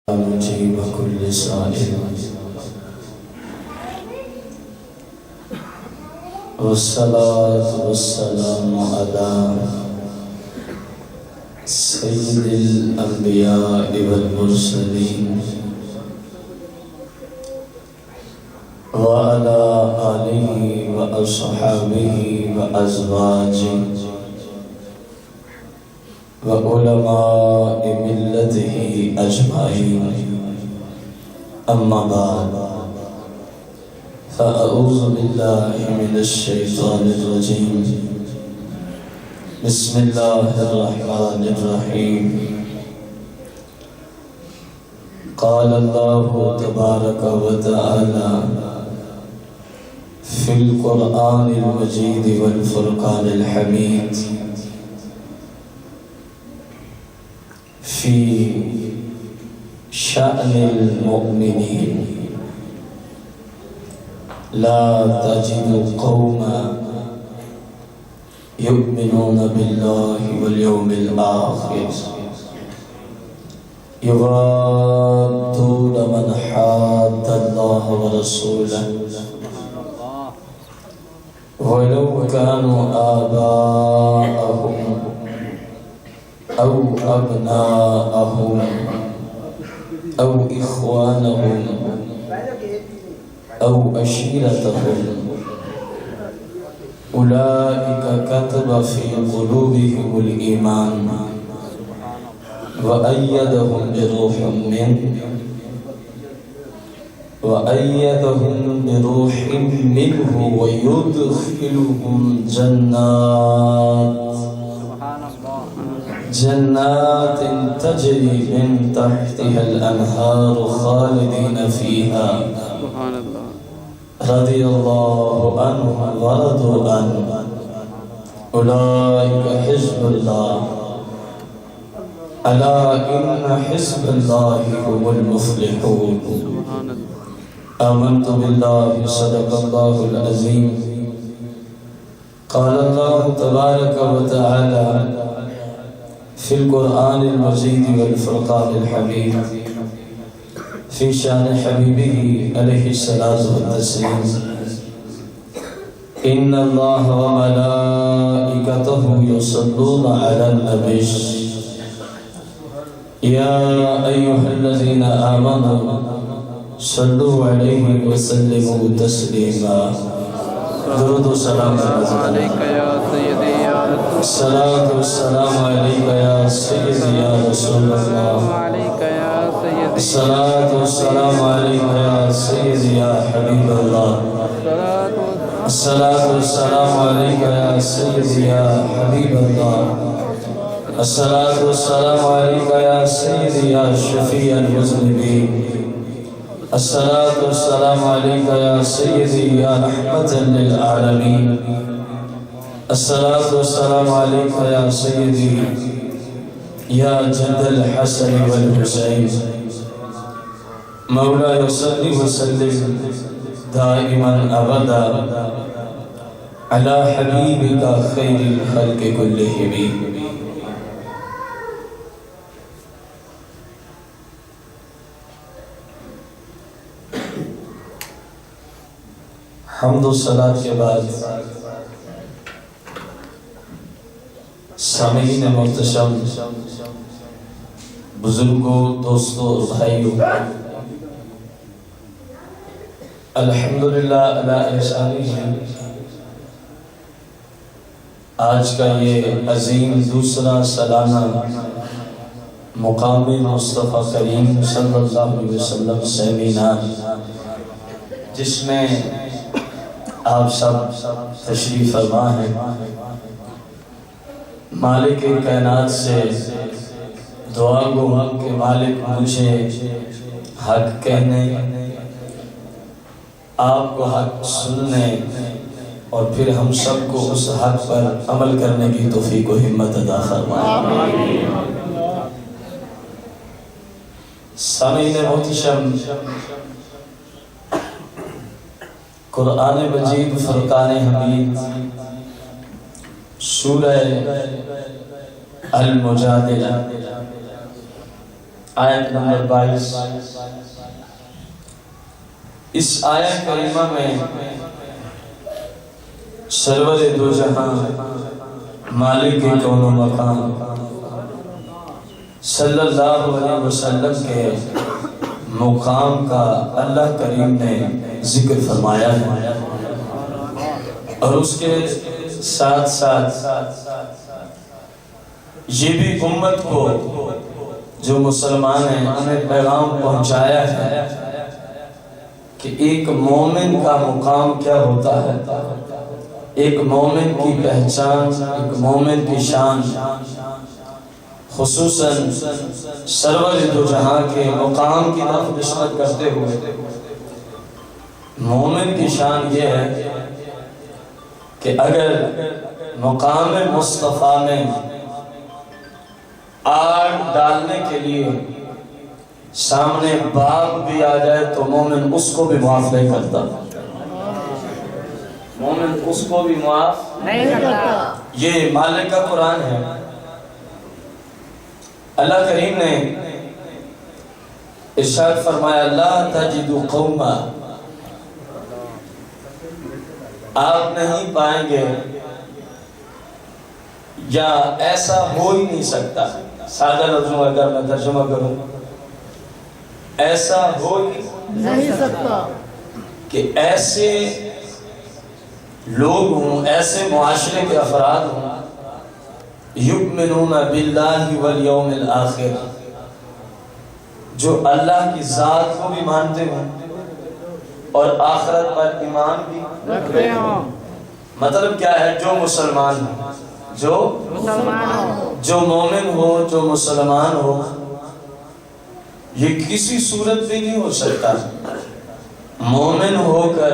مجيب كل سائل والصلاة والسلام على سيد الأنبياء والمرسلين وعلى آله وأصحابه وأزواجه وعلماء ملته أجمعين أما بعد فأعوذ بالله من الشيطان الرجيم بسم الله الرحمن الرحيم قال الله تبارك وتعالى في القرآن المجيد والفرقان الحميد في شأن المؤمنين لا تجد قوما يؤمنون بالله واليوم الآخر يوادون من حاد الله ورسوله ولو كانوا آباءهم أو أبناءهم أو إخوانهم أو عشيرتهم أولئك كتب في قلوبهم الإيمان وأيدهم بروح منه ويدخلهم جنات تجري من تحتها الأنهار خالدين فيها رضي الله عنهم ورضوا عنه أولئك حزب الله ألا إن حزب الله هم المفلحون آمنت بالله صدق الله العظيم قال الله تبارك وتعالى في القرآن المجيد والفرقان الحميد في شان حبيبه عليه الصلاة والتسليم إن الله وملائكته يصلون على النبي يا أيها الذين آمنوا صلوا عليه وسلموا تسليما درود و سلام عليك يا سيدي يا رسول الصلاة والسلام عليك يا سيدي يا رسول الله الصلاة والسلام عليك يا سيدي يا حبيب الله الصلاة والسلام عليك يا سيدي يا حبيب الله الصلاة والسلام عليك يا سيدي يا شفيع المذنبين الصلاة والسلام عليك يا سيدي يا رحمة للعالمين الصلاة والسلام عليك يا سيدي يا جد الحسن والحسين مولاي صل وسلم دائما أبدا على حبيبك خير الخلق كلهم حمد و صلاة کے بعد سامعین محتشم بزرگوں دوستوں اور بھائیوں الحمدللہ علی احسانہ آج کا یہ عظیم دوسرا سالانہ مقام مصطفیٰ کریم صلی اللہ علیہ وسلم سیمینار جس میں آپ سب تشریف فرما ہیں مالک کائنات سے دعا گو کہ مالک مجھے حق کہنے آپ کو حق سننے اور پھر ہم سب کو اس حق پر عمل کرنے کی توفیق و ہمت عطا فرمائے سامعین محتشم قرآن مجید فرقان حمید سورہ المجادلہ آیت نمبر 22۔ اس آیت کریمہ میں سرور دو جہاں مالک کون و مکان صلی اللہ علیہ وسلم کے مقام کا اللہ کریم نے ذکر فرمایا ہے، اور اس کے ساتھ ساتھ یہ بھی امت کو جو مسلمان ہیں انہیں پیغام پہنچایا ہے کہ ایک مومن کا مقام کیا ہوتا ہے، ایک مومن کی پہچان، ایک مومن کی شان، خصوصاً سرور دو جہاں کے مقام کی طرف نسبت کرتے ہوئے مومن کی شان یہ ہے کہ اگر مقام مصطفیٰ میں آگ ڈالنے کے لیے سامنے باغ بھی آ جائے تو مومن اس کو بھی معاف نہیں کرتا، مومن اس کو بھی معاف نہیں کرتا۔ یہ مالک کا قرآن ہے۔ اللہ کریم نے ارشاد فرمایا لا تجد قوما، آپ نہیں پائیں گے یا ایسا ہو ہی نہیں سکتا، سادہ لفظوں میں اگر میں ترجمہ کروں، ایسا ہو ہی نہیں سکتا کہ ایسے لوگ ہوں، ایسے معاشرے کے افراد ہوں یؤمنون باللہ والیوم الآخر، جو اللہ کی ذات کو بھی مانتے ہوں اور آخرت پر ایمان بھی رکھتے ہوں۔ مطلب کیا ہے؟ جو مسلمان ہو، جو مومن ہو، جو مسلمان ہو، یہ کسی صورت بھی نہیں ہو سکتا مومن ہو کر،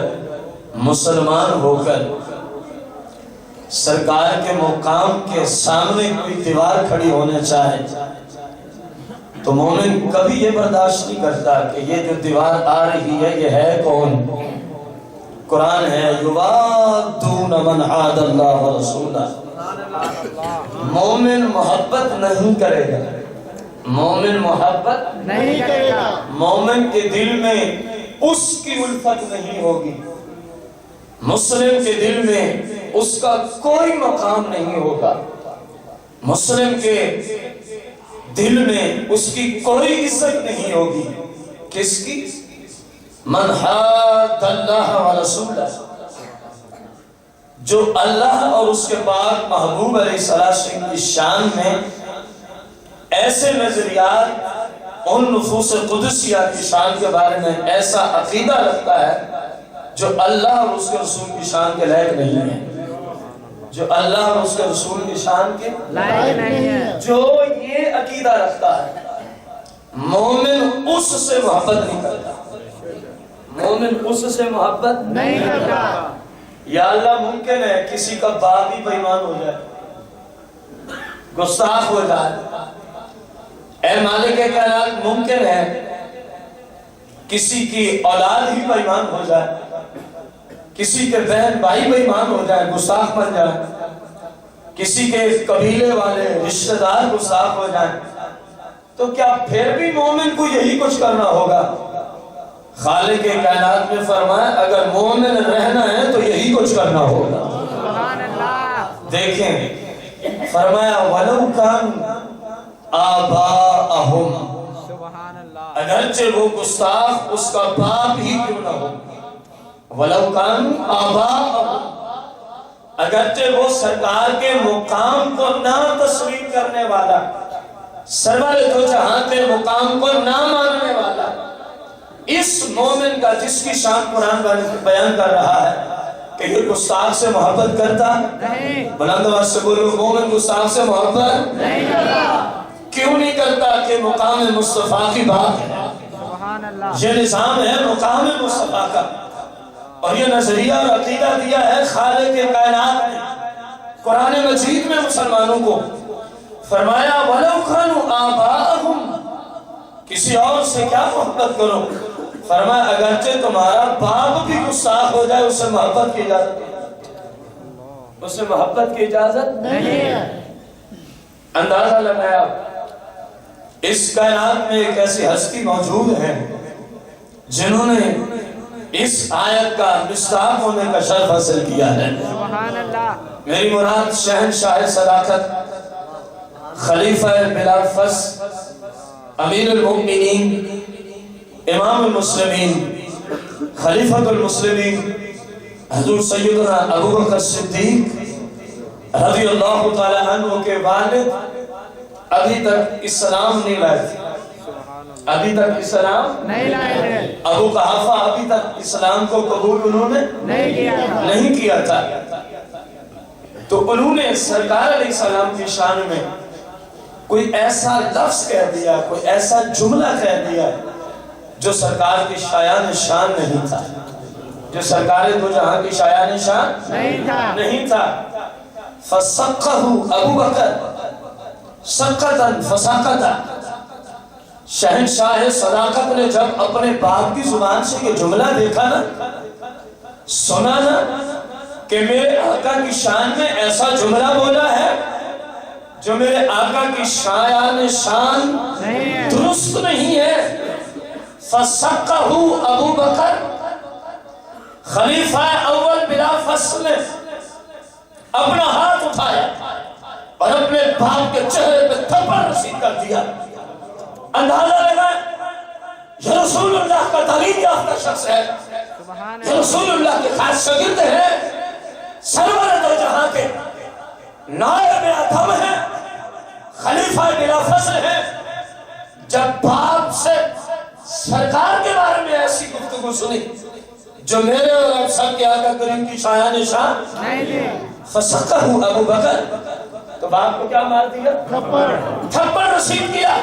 مسلمان ہو کر سرکار کے مقام کے سامنے کوئی دیوار کھڑی ہونا چاہے تو مومن کبھی یہ برداشت نہیں کرتا کہ یہ جو دیوار آ رہی ہے یہ ہے کون؟ قرآن ہے یوادون من عاد اللہ ورسولہ۔ مومن محبت نہیں کرے گا، مومن محبت نہیں کرے گا، مومن کے دل میں اس کی الفت نہیں ہوگی، مسلم کے دل میں اس کا کوئی مقام نہیں ہوگا، مسلم کے دل میں اس کی کوئی عزت نہیں ہوگی۔ کس کی؟ من حاد اللہ ورسولہ، جو اللہ اور اس کے پاک محبوب علیہ السلام کی شان میں ایسے نظریات، ان نفوس قدسیہ کی شان کے بارے میں ایسا عقیدہ رکھتا ہے جو اللہ اور اس کے رسول کی شان کے لائق نہیں ہے، جو اللہ اور اس کے رسول کی شان کے لائق نہیں ہے، جو یہ عقیدہ رکھتا ہے مومن اس سے محبت نہیں کرتا، مومن اس سے محبت نہیں کرتا۔ یا اللہ ممکن ہے کسی کا باپ ہی بے ایمان ہو جائے، گستاخ ہو جائے، اے مالک کائنات ممکن ہے کسی کی اولاد ہی بے ایمان ہو جائے، کسی کے بہن بھائی بے ایمان ہو جائے، گستاخ بن جائے، کسی کے قبیلے والے رشتہ دار گستاخ ہو جائیں، تو کیا پھر بھی مومن کو یہی کچھ کرنا ہوگا؟ خالق کائنات نے فرمایا اگر مومن رہنا ہے تو یہی کچھ کرنا ہوگا۔ دیکھیں فرمایا وَلَوْ كَانُوا آبَاءَهُمْ، اگرچہ وہ گستاخ اس کا باپ ہی کیوں نہ ہو، وَلَوْ كَانُوا آبَاءَهُمْ، اگرچہ وہ سرکار کے مقام کو نہ تسلیم کرنے والا، سرور دو جہاں کے مقام کو نہ ماننے والا، اس مومن کا جس کی شان قرآن بیان کر رہا ہے کہ یہ گستاخ سے محبت کرتا نہیں، بلند آواز سے بولو مومن گستاخ سے محبت نہیں کرتا۔ کیوں نہیں کرتا؟ کہ مقام مصطفیٰ کی بات ہے، یہ نظام ہے مقام مصطفیٰ کا، اور یہ نظریہ اور عقیدہ دیا ہے خالق کائنات نے قرآن مجید میں مسلمانوں کو۔ فرمایا وَلَوْ كَانُوا آبَاءَهُمْ، کسی اور سے کیا محبت کرو، فرمایا اگرچہ تمہارا باپ بھی گستاخ ہو جائے اسے محبت کی اجازت نہیں، اسے محبت کی اجازت نہیں ہے۔ اندازہ لگایا اس کائنات میں ایک ایسی ہستی موجود ہے جنہوں نے اس آیت کا مصداق ہونے کا شرف حاصل کیا ہے۔ سبحان اللہ۔ میری مراد شہنشاہ صداقت، خلیفہ بلا فصل، امیر المؤمنین، امام المسلمین، خلیفۃ المسلمین حضور سیدنا ابو بکر صدیق رضی اللہ تعالی عنہ کے والد ابھی تک اسلام نہیں لائے تھے، ابھی تک اسلام نہیں لائے تھے، ابو قحافہ ابھی تک اسلام کو قبول انہوں نے نہیں کیا تھا۔ تو انہوں نے سرکار علیہ السلام کی شان میں کوئی ایسا لفظ کہہ دیا، کوئی ایسا جملہ کہہ دیا جو سرکار کی شایان شان نہیں تھا، جو سرکار دو جہاں کی شایان شان نہیں تھا۔ فَسَقَّهُ ابو بکر سقطاً فساقطاً، شہنشاہ صداقت نے جب اپنے باپ کی زبان سے یہ جملہ دیکھا نا، سنا نا کہ میرے آقا کی شان میں ایسا جملہ بولا ہے جو میرے آقا کی شایان شان درست نہیں ہے، فَسَقَّهُ ابو بکر، خلیفہ اول بلا فصل نے اپنا ہاتھ اٹھایا اور اپنے باپ کے چہرے پہ تھپڑ رسید کر دیا۔ اندازہ لگائیں یہ رسول اللہ کا تعلیم یافتہ شخص ہے، یہ رسول اللہ کے خاص شاگرد ہیں، سرور دو جہاں کے نائب اعظم ہیں، خلیفہ بلا فصل ہیں۔ جب باپ سے سرکار کے بارے میں ایسی گفتگو سنی جو میرے اور آپ سب کے آقا کریم کی شایان شان، فَسَقَّهُ ابو بکر، تو باپ کو کیا مار دیا؟ تھپڑ رسید کیا۔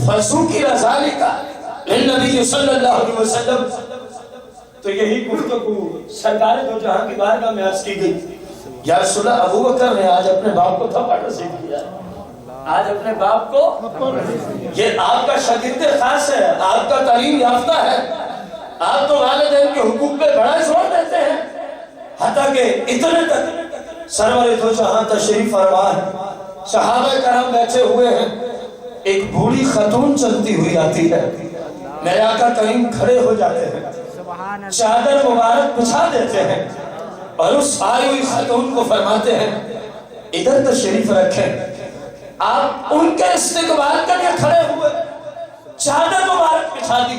فَسُوكِلَ ذَلِكَ لِلنَّبِيِّ صلی اللہ علیہ وسلم، تو یہی گفتگو سرکار دو جہاں کی بارگاہ میں عرض کی گئی، یا رسول اللہ ابو بکر نے آج اپنے باپ کو تھپڑ رسید کیا، آج اپنے باپ کو، یہ آپ کا شاگرد خاص ہے، آپ کا تعلیم یافتہ ہے، آپ تو والدین کے حقوق پہ بڑا زور دیتے ہیں، حتیٰ کہ اتنے تک سرور دو جہاں تشریف فرما ہے، صحابہ کرام بیٹھے ہوئے ہیں، ایک بوڑھی خاتون چلتی ہوئی آتی ہے، میرے آقا کریم کھڑے ہو جاتے ہیں، چادر مبارک بچھا دیتے ہیں اور اس آئی ہوئی خاتون کو فرماتے ہیں ادھر تشریف رکھیں۔ آپ ان کے استقبال کے لیے کھڑے ہوئے، چادر مبارک بچھا دی۔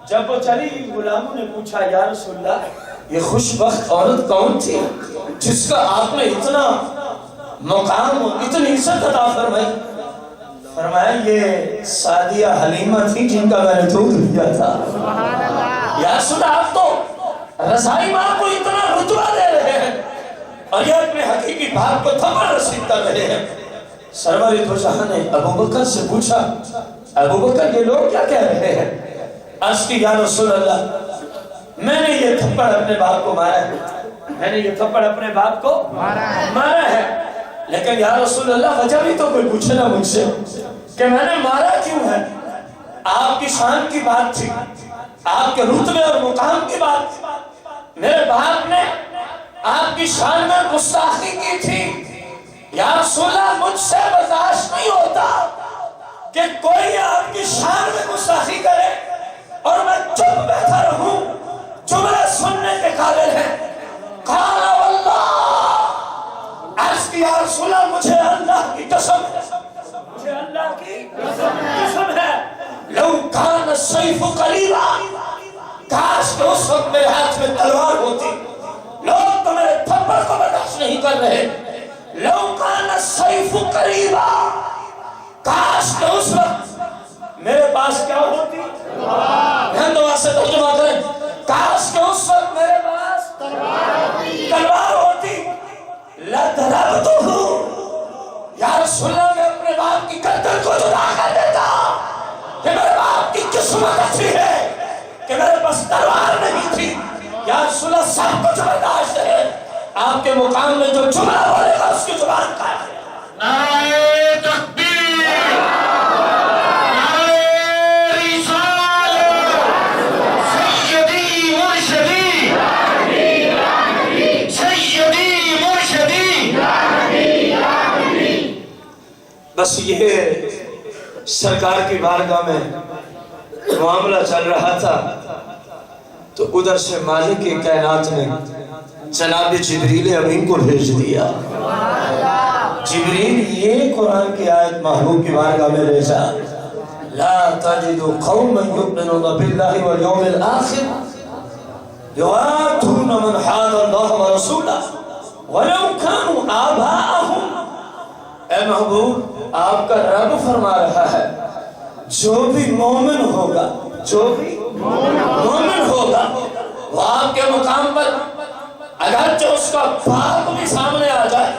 جب وہ چلی غلاموں نے پوچھا یا رسول اللہ یہ خوشبخت عورت کون تھی جس کا آپ نے اتنا مقام اتنی عزت عطا فرمائی؟ فرمایا یہ سعدیہ حلیمہ تھی جن کا میں نے دودھ لیا تھا۔ یا رسول اللہ آپ تو رضائی ماں کو اتنا رتبہ دے رہے ہیں اور یہ اپنے حقیقی باپ کو تھپڑ رسید کر رہے ہیں۔ سرور دو جہاں نے ابو بکر سے پوچھا ابو بکر یہ لوگ کیا کہہ رہے ہیں؟ عرض کی یا رسول اللہ میں نے یہ تھپڑ اپنے باپ کو مارا ہے، میں نے یہ تھپڑ اپنے باپ کو مارا ہے، لیکن یا رسول اللہ وجہ بھی تو کوئی پوچھے نا مجھ سے کہ میں نے مارا کیوں ہے؟ آپ کی شان کی بات تھی، آپ کے رتبے اور مقام کی بات تھی، میرے باپ نے آپ کی شان میں گستاخی کی تھی۔ یا رسول اللہ مجھ سے برداشت نہیں ہوتا کہ کوئی آپ کی شان میں گستاخی کرے اور میں چپ بیٹھا رہوں، جملے سننے کے قابل ہیں۔ قال واللہ، عرض کی یا رسول اللہ مجھے اللہ کی قسم ہے، مجھے اللہ کی قسم ہے، لو کان السیف قریبا، کاش کہ اس وقت میرے ہاتھ میں تلوار ہوتی، لوگ تو میرے تھپڑ کو برداشت نہیں کر رہے، لو کان السیف قریبا، کاش کہ اس وقت میرے پاس کیا ہوتی؟ دعا سے ترجمہ کریں، کاش کہ اس وقت میرے پاس تلوار ہوتی، لَضَرَبْتُهُ، یا رسول اللہ میں اپنے باپ کی گردن کو جدا کر دیتا کہ میرے باپ کی قسمت اچھی ہے کہ میرے پاس تلوار نہیں تھی۔ یا رسول اللہ سب کچھ برداشت ہے، آپ کے مقام میں جو جملہ بولے گا اس کی زبان کا ہے۔ نعرہ تکبیر، نعرہ رسالت، سیدی مرشدی، سیدی مرشدی، بس یہ سرکار کی بارگاہ میں معاملہ چل رہا تھا تو ادھر سے مالک کی کائنات نے جناب جبریل امین کو بھیج دیا. جبریل یہ قرآن کی آیت محبوب کی بارگاہ میں لے جا. لا تجد قوما يؤمنون بالله واليوم الآخر يوادون من حاد الله ورسوله ولو كانوا آباءهم. اے محبوب آپ کا رب فرما رہا ہے جو بھی مومن ہوگا وہ آپ کے مقام پر اگرچہ اس کا باپ بھی سامنے آ جائے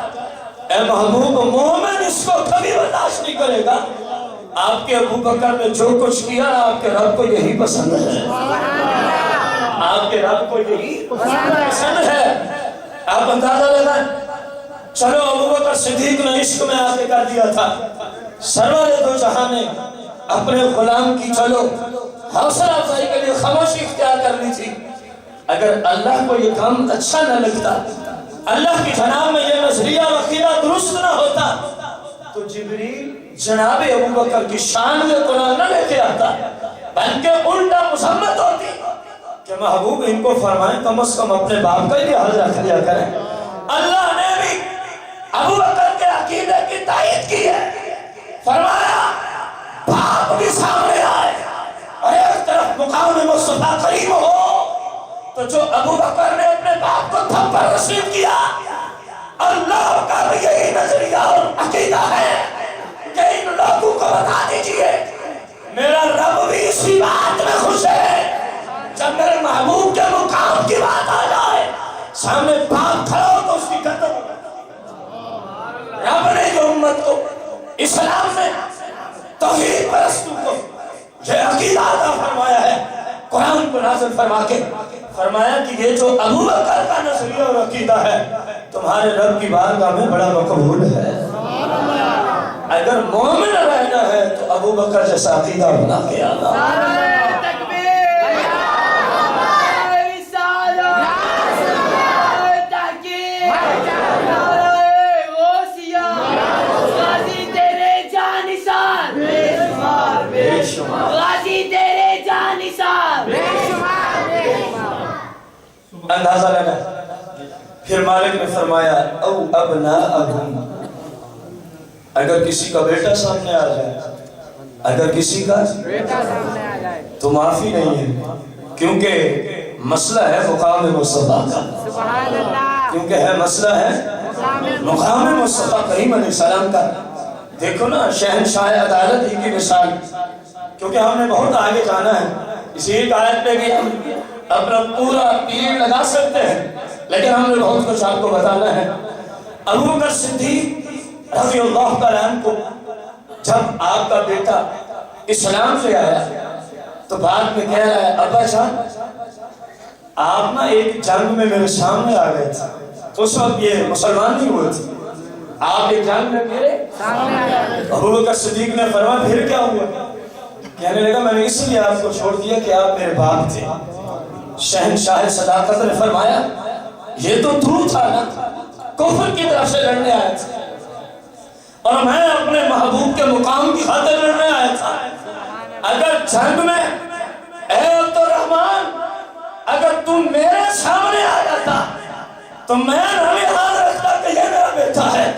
اے محبوب مومن اس کو کبھی برداشت نہیں کرے گا. آپ کے ابو بکر نے جو کچھ کیا آپ کے رب کو یہی پسند ہے. آپ کے رب کو یہی پسند ہے. آپ اندازہ لگائیں. چلو ابو بکر صدیق نے عشق میں آ کے کر دیا تھا. سرور دو جہاں نے اپنے غلام کی چلو حوصلہ افزائی کے لیے خاموشی اختیار کرنی تھی. اگر اللہ کو یہ کام اچھا نہ لگتا اللہ کی جناب میں یہ نظریہ و عقیدہ درست نہ ہوتا تو جبریل جناب ابو بکر کی شان میں قرآن نہ لے کے آتا بلکہ الٹا مذمت ہوتی کہ محبوب ان کو فرمائیں کم از کم اپنے باپ کا ہی لحاظ رکھ لیا کریں. اللہ نے بھی ابو بکر کے عقیدے کی تائید کی ہے. فرمایا باپ بھی سامنے آئے اور ایک طرف مقام مصطفیٰ کریم ہو تو جو ابو بکر نے اپنے باپ کو تھپڑ رسید کیا اللہ کا بھی یہی نظریہ اور عقیدہ ہے کہ ان لوگوں کو بتا دیجئے میرا رب بھی اسی بات میں خوش ہے. جب میرے محبوب کے مقام کی بات آ جائے سامنے باپ کھڑا ہو تو اس کی قدر رب نے جو امت کو اسلام میں توحید پرستوں کو یہ عقیدہ عطا فرمایا ہے قرآن کو نازل فرما کے فرمایا کہ یہ جو ابو بکر کا نظریہ اور عقیدہ ہے تمہارے رب کی بارگاہ میں بڑا مقبول ہے. اگر مومن رہنا ہے تو ابو بکر جیسا عقیدہ بنا کے آنا. اندازہ لگا. پھر مالک نے فرمایا او ابناءہم اگر کسی کا بیٹا سامنے آ جائے اگر کسی کا بیٹا سامنے آ جائے تو معافی نہیں ہے کیونکہ مسئلہ ہے مقام مصطفیٰ کا. سبحان اللہ. کیونکہ ہے مسئلہ ہے مقام مصطفیٰ کریم علیہ السلام کا. دیکھو نا شہنشاہ عدالت ہی کی مثال کیونکہ ہم نے بہت آگے جانا ہے. اسی ایک آیت پہ بھی ہم اپنا پورا پیریڈ لگا سکتے ہیں لیکن ہم نے بہت کچھ آپ کو بتانا ہے. ابو بکر صدیق رضی اللہ تعالیٰ عنہ کو جب آپ کا بیٹا اسلام سے آیا تو بعد میں کہہ رہا ہے ابا جان آپ نا ایک جنگ میں میرے سامنے آ گئے تھے اس وقت یہ مسلمان نہیں ہوئے تھے آپ ایک جنگ میں میرے سامنے آ گئے. ابو بکر صدیق نے فرمایا پھر کیا ہوا؟ کہنے لگا میں نے اس لیے آپ کو چھوڑ دیا کہ آپ میرے باپ تھے. شہنشاہ صداقت نے فرمایا یہ تو تو تھا نا کفر کی طرف سے لڑنے آیا تھا اور میں اپنے محبوب کے مقام کی خاطر لڑنے آیا تھا. اگر جنگ میں اے عبد الرحمن اگر تم میرے سامنے آ جاتا تو میں نہ یاد رکھتا کہ یہ میرا بیٹا ہے.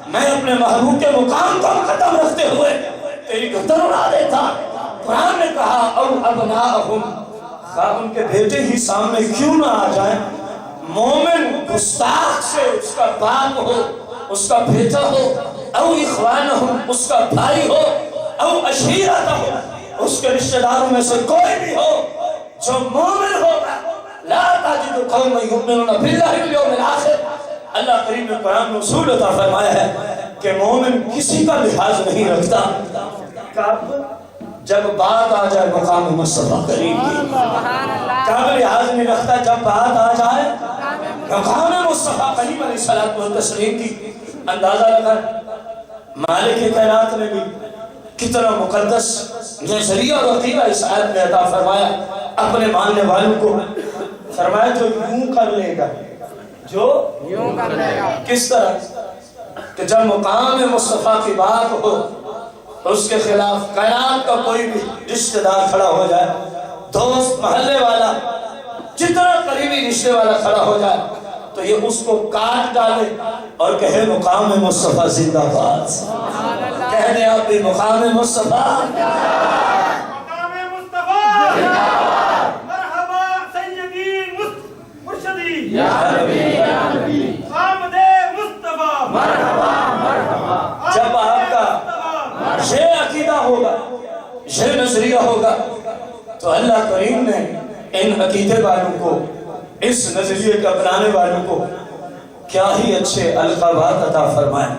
میں اپنے محبوب کے مقام کو ختم رکھتے ہوئے تیری گردن اڑا دیتا. قرآن نے کہا او ابناءہم ان کے بیٹے ہی سامنے کیوں نہ آ جائیں مومن گستاخ سے اس کا باپ ہو اس کا بیٹا ہو او اخوانہم اس کا بھائی ہو او عشیرتہم اس کے رشتہ داروں میں سے کوئی بھی ہو جو مومن ہوگا لا تجد قوما یؤمنون باللہ والیوم الآخر. اللہ کریم نے قرآن میں اصول عطا فرمایا ہے کہ مومن کسی کا لحاظ نہیں رکھتا. جب بات آ جائے مقام مصطفیٰ کریم کی کب لحاظ نہیں رکھتا. جب بات آ جائے مقام مصطفیٰ کریم علیہ الصلوۃ والتسلیم کی اندازہ لگا. مالک کائنات نے بھی کتنا مقدس نظریہ اور عقیدہ اس آیت میں عطا فرمایا اپنے ماننے والوں کو. فرمایا جو یوں کر لے گا جو یوں کر لے گا. کس طرح کہ جب مقام مصطفیٰ کی بات ہو اس کے خلاف کائنات کا کوئی بھی رشتہ دار کھڑا ہو جائے، دوست، محلے والا، جتنا قریبی رشتے والا کھڑا ہو جائے تو یہ اس کو کاٹ ڈالے اور کہے مقام مصطفیٰ زندہ باد۔ کہہ دیں آپ بھی مقام مصطفیٰ، مقام مصطفیٰ، مرحبا سیدی مرشدی، یا نبی یا نبی، آمد مصطفیٰ، مرحبا مرحبا۔ جب آپ کا یہ عقیدہ ہوگا، یہ نظریہ ہوگا تو اللہ کریم نے ان عقیدے والوں کو، اس نظریے کے اپنانے والوں کو کیا ہی اچھے القابات عطا فرمائے۔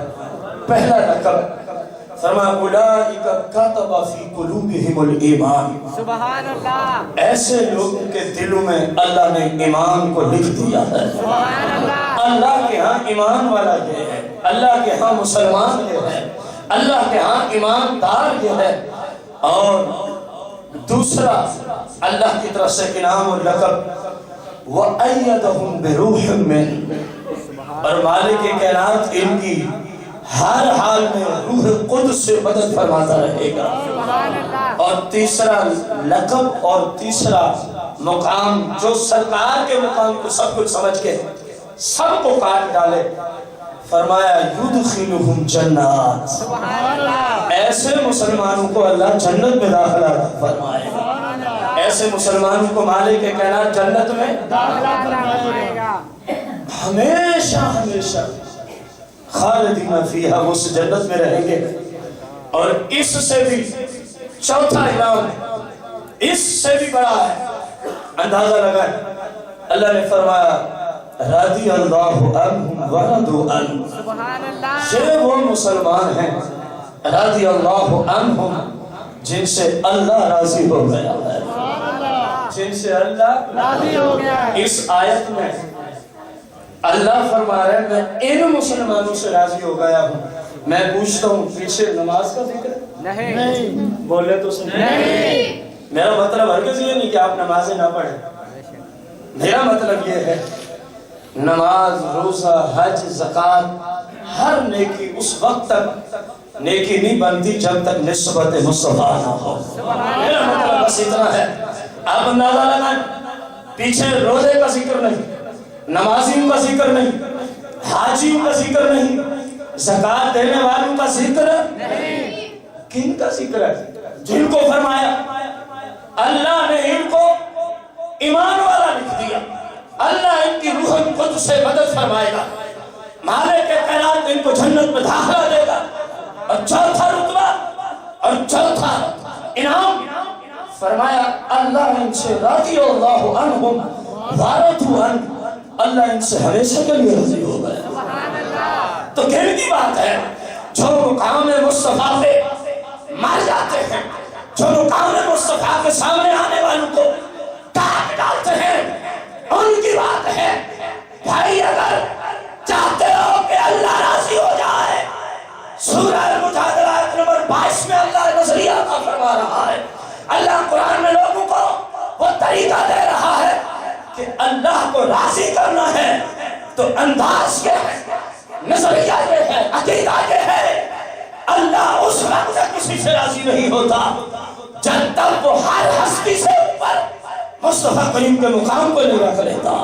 پہلا لقب فرمایا اولئک کتب فی قلوبہم الایمان، سبحان اللہ، ایسے لوگوں کے دلوں میں اللہ نے ایمان کو لکھ دیا ہے۔ سبحان اللہ، اللہ کے ہاں ایمان والا یہ ہے، اللہ کے ہاں مسلمان یہ ہے، اللہ کے ہاں ایماندار یہ ہے۔ اور دوسرا اللہ کی طرف سے انعام اور لقب وَأَيَّدَهُمْ بِرُوحٍ مِّنْهُ، اور مالک کائنات ان کی ہر حال میں روح قدس سے مدد فرماتا رہے گا۔ سبحان اللہ، اور تیسرا لقب اور تیسرا مقام جو سرکار کے مقام کو سب کچھ سمجھ کے سب کو کاٹ ڈالے، فرمایا یدخلہم جنات، سبحان اللہ، ایسے مسلمانوں کو اللہ جنت میں داخلہ فرمائے گا، ایسے مسلمانوں کو مالک کائنات جنت میں داخلہ فرمائے گا، ہمیشہ ہمیشہ خالدین فیہا، وہ اس جنت میں رہیں گے۔ اور اس سے بھی چوتھا انعام ہے، اس سے بھی بڑا ہے، اندازہ لگائیں۔ اللہ نے فرمایا رضی اللہ عنہم ورضوا عنہ، سبحان اللہ، یہ وہ مسلمان ہیں رضی اللہ عنہم جن سے اللہ راضی ہو گیا ہے، جن سے اللہ راضی ہو گیا ہے۔ اس آیت میں اللہ فرما رہے ہیں میں ان مسلمانوں سے راضی ہو گیا ہوں۔ میں پوچھتا ہوں پیچھے نماز کا ذکر ہے؟ نہیں، بولے تو سنیں۔ نہیں، میرا مطلب ہرگز یہ نہیں کہ آپ نمازیں نہ پڑھیں، میرا مطلب یہ ہے نماز، روزہ، حج، زکوٰۃ، ہر نیکی اس وقت تک نیکی نہیں بنتی جب تک نسبت مصطفیٰ نہ ہو۔ میرا مطلب بس اتنا ہے، آپ اندازہ لگائیں، پیچھے روزے کا ذکر نہیں، نمازیوں کا ذکر نہیں، حاجیوں کا ذکر نہیں، زکوٰۃ دینے والوں کا ذکر نہیں، کن کا ذکر ہے؟ جن کو فرمایا اللہ نے ان کو ایمان والا لکھ دیا، اللہ ان کی روح قدس سے مدد فرمائے گا، مالک کائنات ان کو جنت میں داخلہ دے گا۔ اور چوتھا رتبہ اور چوتھا انعام فرمایا اللہ ان سے رضی اللہ عنہم ورضوا عنہ، اللہ ان سے ہمیشہ کے لیے راضی ہو گئے۔ تو گہری بات ہے، جو مقام مصطفیٰ پہ مر جاتے ہیں، جو مقام مصطفیٰ کے سامنے آنے والوں کو کاٹ ڈالتے ہیں، ان کی بات ہے بھائی اگر چاہتے ہو کہ اللہ راضی ہو جائے، سورہ مجادلہ آیت نمبر 22 میں اللہ نظریہ کا فرما رہا ہے، اللہ قرآن میں لوگوں کو وہ طریقہ دے رہا ہے کہ اللہ کو راضی کرنا ہے تو انداز کیا ہے، نظریہ یہ ہے، عقیدہ یہ ہے، اللہ اس وقت کسی سے راضی نہیں ہوتا جب تک وہ ہر ہستی سے اوپر مصطفیٰ کریم کے مقام کو نہیں رکھ لیتا۔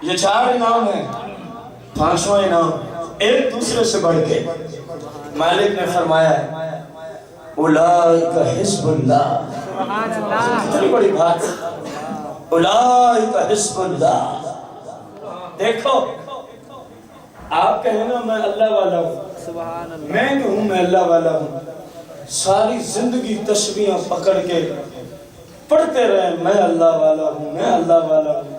یہ چار انعام ہیں، پانچواں انعام ایک دوسرے سے بڑھ کے مالک نے فرمایا ہے اولئک حزب اللہ، سبحان اللہ، کتنی بڑی بات، اولئک حزب اللہ۔ دیکھو آپ کہیں نا میں اللہ والا ہوں، سبحان اللہ، میں کہوں میں اللہ والا ہوں، ساری زندگی تسبیحاں پکڑ کے پڑھتے رہے میں اللہ والا ہوں، میں اللہ والا ہوں،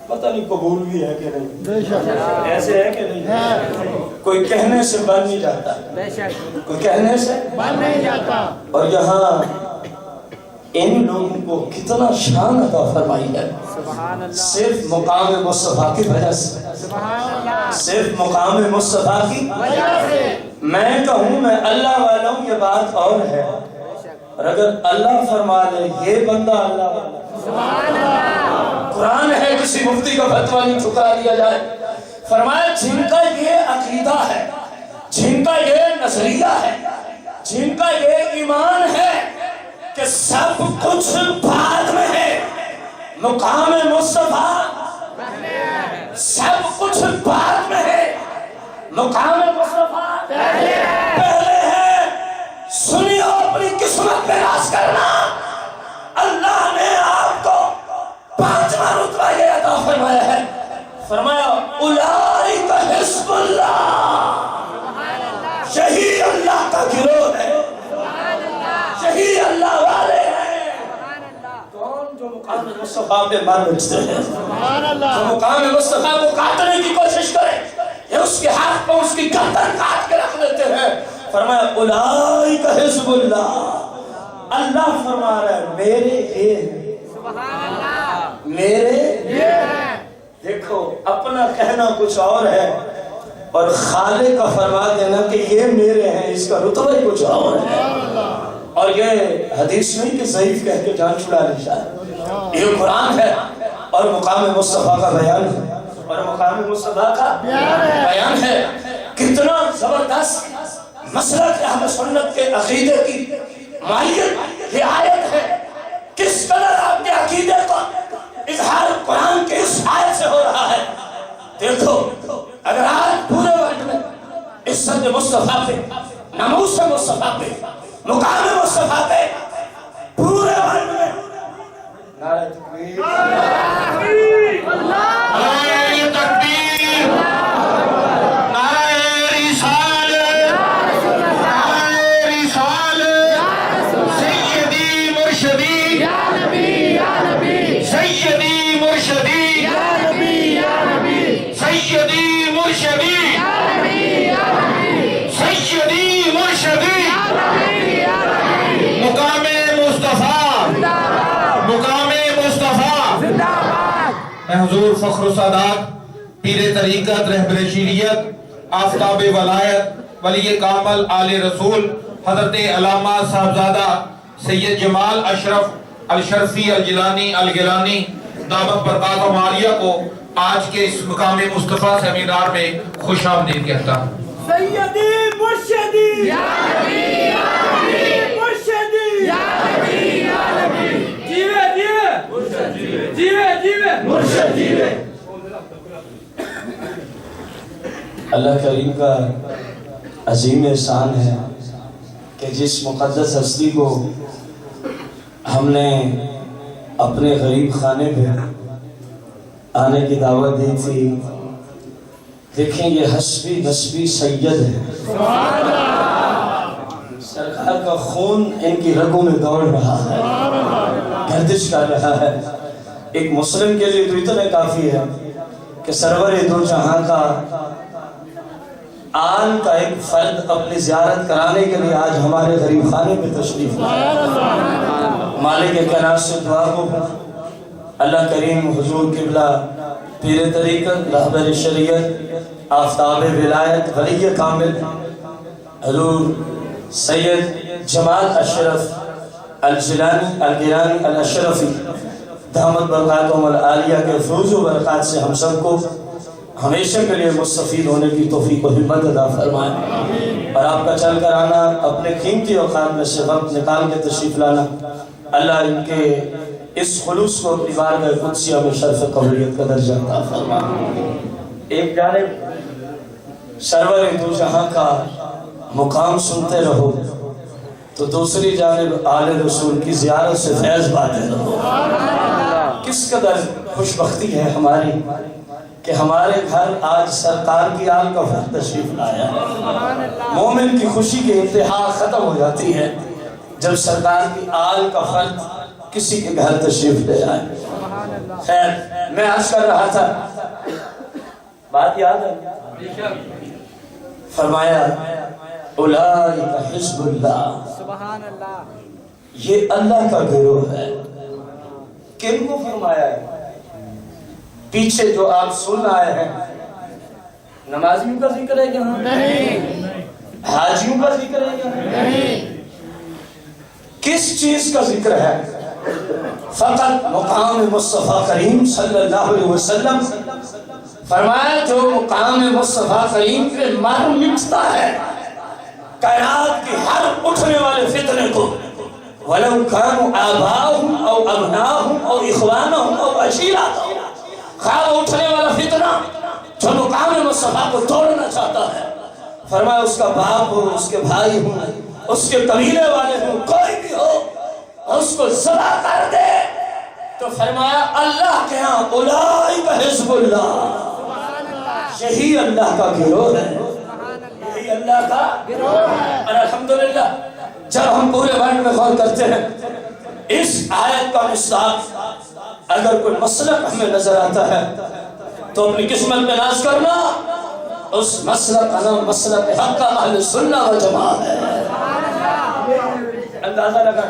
پتہ نہیں قبول بھی ہے کہ نہیں، ایسے ہے کہ نہیں، کوئی کہنے سے بن نہیں جاتا، بے شک کوئی کہنے سے بن نہیں جاتا، اور یہاں ان لوگوں کو کتنا شان عطا فرمائی ہے سبحان اللہ صرف مقام مصطفیٰ کی وجہ سے، سبحان اللہ صرف مقام مصطفیٰ کی وجہ سے میں کہوں میں اللہ والا ہوں یہ بات اور ہے، اور اگر اللہ فرما لے یہ بندہ اللہ والا، سبحان اللہ قرآن ہے کسی مفتی کا فتویٰ نہیں ٹھکرا دیا جائے، فرمایا جن کا یہ عقیدہ ہے، جن کا یہ نظریہ ہے، جن کا یہ ایمان ہے کہ سب کچھ بعد میں ہے، مقام مصطفیٰ سب کچھ بعد میں ہے، مقام مصطفیٰ پہلے ہے، سنیو اپنی قسمت پہ راز کرنا، اللہ نے آپ کو 5واں رتبہ یہ عطا فرمایا ہے، فرمایا اولئک حزب اللہ، یہی اللہ کا گروہ ہے، یہی اللہ والے ہیں، کون جو مقام مصطفیٰ پہ مر مجھتے ہیں، جو مقام مصطفیٰ کو کاٹنے کی کوشش کرے یہ اس کے ہاتھ پہ اس کی گردن کاٹ کے رکھ لیتے ہیں، فرمایا اولئک حزب اللہ، اللہ فرما رہا ہے میرے یہ ہیں، میرے دیکھو اپنا کہنا کچھ اور ہے اور خالق کا فرما دینا کہ یہ میرے ہیں اس کا رتبہ ہی کچھ اور ہے، اور یہ حدیث نہیں کہ ضعیف کہہ کے جان چھڑا لی جائے، یہ قرآن ہے اور مقام مصطفیٰ کا بیان ہے، اور مقام مصطفیٰ کا بیان ہے، کتنا زبردست مسلک اہل سنت کے عقیدے کی مائیت یہ آیت ہے، کس قدر آپ کے عقیدے کو اظہار قرآن کے اس آیت سے ہو رہا ہے، دیکھو اگر آج پورے ورلڈ میں عزت مصطفیٰ پہ، ناموس مصطفیٰ پہ، مقام مصطفیٰ پہ پورے ورلڈ میں نعرہ تکبیر، نعرہ تکبیر، نعرہ رسالت، نعرہ رسالت، سیدی مرشدی، سیدی مرشدی، سیدی مرشدی، سیدی مرشدی، مقام مصطفیٰ، مقام مصطفیٰ، میں حضور فخر و سعادات پیر طریقت رہبر شریعت آفتاب ولایت ولی کامل آل رسول حضرت علامہ صاحبزادہ سید جمال اشرف الشرفی الجیلانی الگیلانی دامت برکات و مالیہ کو آج کے اس مقام مصطفیٰ سیمینار میں خوش آمدید کہتا ہوں۔ سیدی مرشدی یا نبی یا نبی مرشدی یا نبی یا نبی جیوے جیوے مرشد جیوے جیوے جیوے مرشد جیوے۔ اللہ کریم کا عظیم احسان ہے کہ جس مقدس ہستی کو ہم نے اپنے غریب خانے پہ آنے کی دعوت دی تھی، دیکھیں یہ حسبی نسبی سید ہے، سرکار کا خون ان کی رگوں میں دوڑ رہا ہے، گردش کر رہا ہے، ایک مسلم کے لیے تو اتنا کافی ہے کہ سرور دو جہاں کا آن کا ایک فرد اپنی زیارت کرانے کے لیے آج ہمارے غریب خانے پہ تشریف لائے، مالک کائنات سے دعا کو اللہ کریم حضور قبلہ پیر طریقت رہبر شریعت آفتاب ولایت ولی کامل حضور سید جمال اشرف الجیلانی الگیلانی الاشرفی دامت برکاتہم العالیہ کے فیض و برکات سے ہم سب کو ہمیشہ کے لیے مستفید ہونے کی توفیق و ہمت عطا فرمائے، اور آپ کا چل کر آنا، اپنے قیمتی اوقات میں سے وقت نکال کے تشریف لانا، اللہ ان کے اس خلوص کو اپنی بارگاہ قدسیہ میں شرف قبولیت کا درجہ عطا فرمائے۔ ایک جانب سرور دو جہاں کا مقام سنتے رہو تو دوسری جانب آل رسول کی زیارت سے فیض پاتے رہو۔ کس قدر خوشبختی ہے ہماری کہ ہمارے گھر آج سرکار کی آل کا فرد تشریف لایا ہے۔ مومن کی خوشی کی انتہا ختم ہو جاتی ہے جب سرکار کی آل کا فرد کسی کے گھر تشریف لے آئے۔ خیر میں عرض کر رہا تھا، بات یاد ہے، فرمایا اولئک حزب اللہ، سبحان اللہ، یہ اللہ کا گروہ ہے. کن کو فرمایا ہے؟ پیچھے جو آپ سن آئے ہیں نمازیوں کا ذکر ہے یہاں نہیں, حاجیوں کا ذکر ہے یہاں نہیں. کس چیز کا ذکر ہے؟ فقط مقام مصطفیٰ کریم صلی اللہ علیہ وسلم. فرمایا جو مقام مصطفیٰ کریم پہ مر مٹتا ہے کائنات کی ہر اٹھنے والے فتنے کو, وَلَوْ كَانُوا آبَاءَهُمْ أَوْ أَبْنَاءَهُمْ أَوْ إِخْوَانَهُمْ أَوْ عَشِيرَتَهُمْ, خواہ اٹھنے والا فتنہ جو مقام مصطفیٰ کو توڑنا چاہتا ہے, فرمایا اس کا باپ ہو, اس کے بھائی ہوں, اس کے قبیلے والے ہوں, کوئی بھی ہو, اس کو ذبح کر دے. تو فرمایا اللہ کے ہاں اولئک حزب اللہ, یہی اللہ کا گروہ ہے, یہی اللہ کا گروہ ہے. اور الحمدللہ جب ہم پورے ورلڈ میں غور کرتے ہیں اس آیت کا مصداق اگر کوئی مسلک ہمیں نظر آتا ہے تو اپنی قسمت میں ناز کرنا, اس مسلک کا نام مسلک حق اہل سنہ و جماعت ہے. اندازہ لگا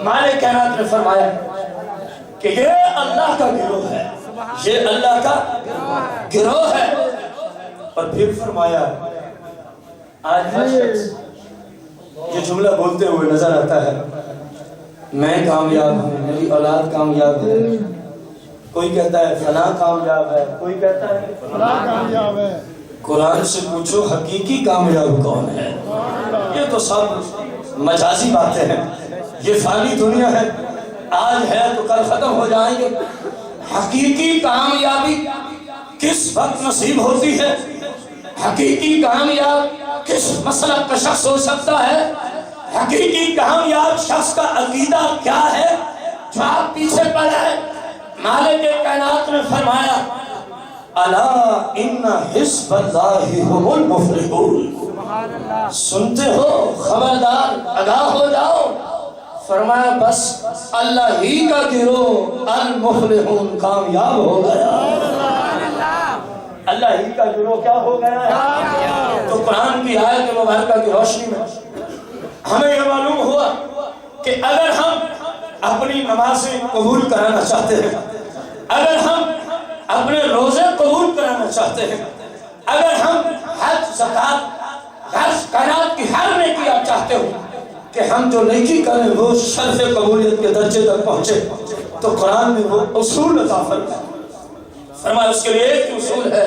مالک کائنات نے فرمایا کہ یہ اللہ کا گروہ ہے, یہ اللہ کا گروہ ہے. اور پھر فرمایا آج ہر شخص یہ جملہ بولتے ہوئے نظر آتا ہے میں کامیاب ہوں, میری اولاد کامیاب ہے, کوئی کہتا ہے فلاں کامیاب ہے, کوئی کہتا ہے فلاں کامیاب ہے. قرآن سے پوچھو حقیقی کامیاب کون ہے؟ یہ تو سب مجازی باتیں ہیں, یہ فانی دنیا ہے, آج ہے تو کل ختم ہو جائیں گے. حقیقی کامیابی کس وقت نصیب ہوتی ہے؟ حقیقی کامیاب کس مسلک کا شخص ہو سکتا ہے؟ حقیقی کامیاب شخص کا عقیدہ کیا ہے جو آپ پیچھے پڑے ہیں؟ مالک کائنات نے فرمایا الا ان حزب اللہ هم المفلحون, سنتے ہو, خبردار, آگاہ ہو جاؤ. فرمایا بس اللہ ہی کا گروہ المفلحون کامیاب ہو گیا. اللہ ہی کا گروہ کیا ہو گیا ہے؟ تو قرآن کی آیت مبارکہ کی روشنی میں ہمیں یہ معلوم ہوا کہ اگر ہم اپنی نمازیں قبول کرانا چاہتے ہیں, اگر ہم اپنے روزے قبول کرانا چاہتے ہیں, اگر ہم حج, زکات, غرض کائنات کی ہر نیکی آپ چاہتے ہو کہ ہم جو نیکی کریں وہ شرف قبولیت کے درجے تک پہنچے, تو قرآن میں وہ اصول عطا فرمایا. فرمایا اس کے لیے ایک اصول ہے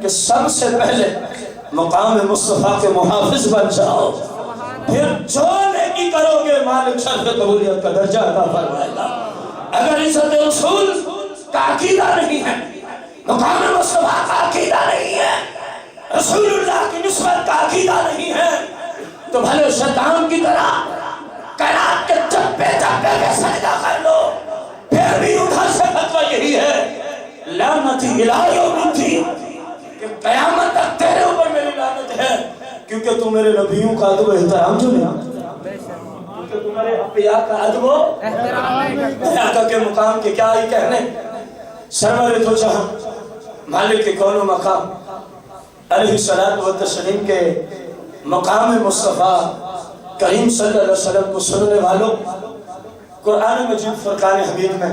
کہ سب سے پہلے مقام مصطفیٰ کے محافظ بن جاؤ, پھر جو نیکی کرو گے مالک شرف قبولیت کا درجہ عطا فرمائے گا. اگر عزت رسول کا عقیدہ نہیں ہے, مقام مصطفیٰ کا عقیدہ نہیں ہے, رسول اللہ کی نسبت کا عقیدہ نہیں ہے, تو بھلے شیطان کی طرح کائنات کے چپے چپے کے سجدہ کر لو, پھر بھی ادھر سے فتویٰ یہی ہے لعنتی الہی ہوتی کہ قیامت تک تیرے اوپر میری لعنت ہے, کیونکہ تو میرے نبیوں کا ادب و احترام جو نہیں, کیونکہ تو میرے انبیاء کا ادب و احترام کے مقام کے کیا ہی کہنے. سرور تو جہاں مالک کے کون و مقام علیہ الصلوۃ والتسلیم کے مقام مصطفیٰ کریم صلی اللہ علیہ وسلم کو سننے والوں, قرآن مجید فرقان حمید میں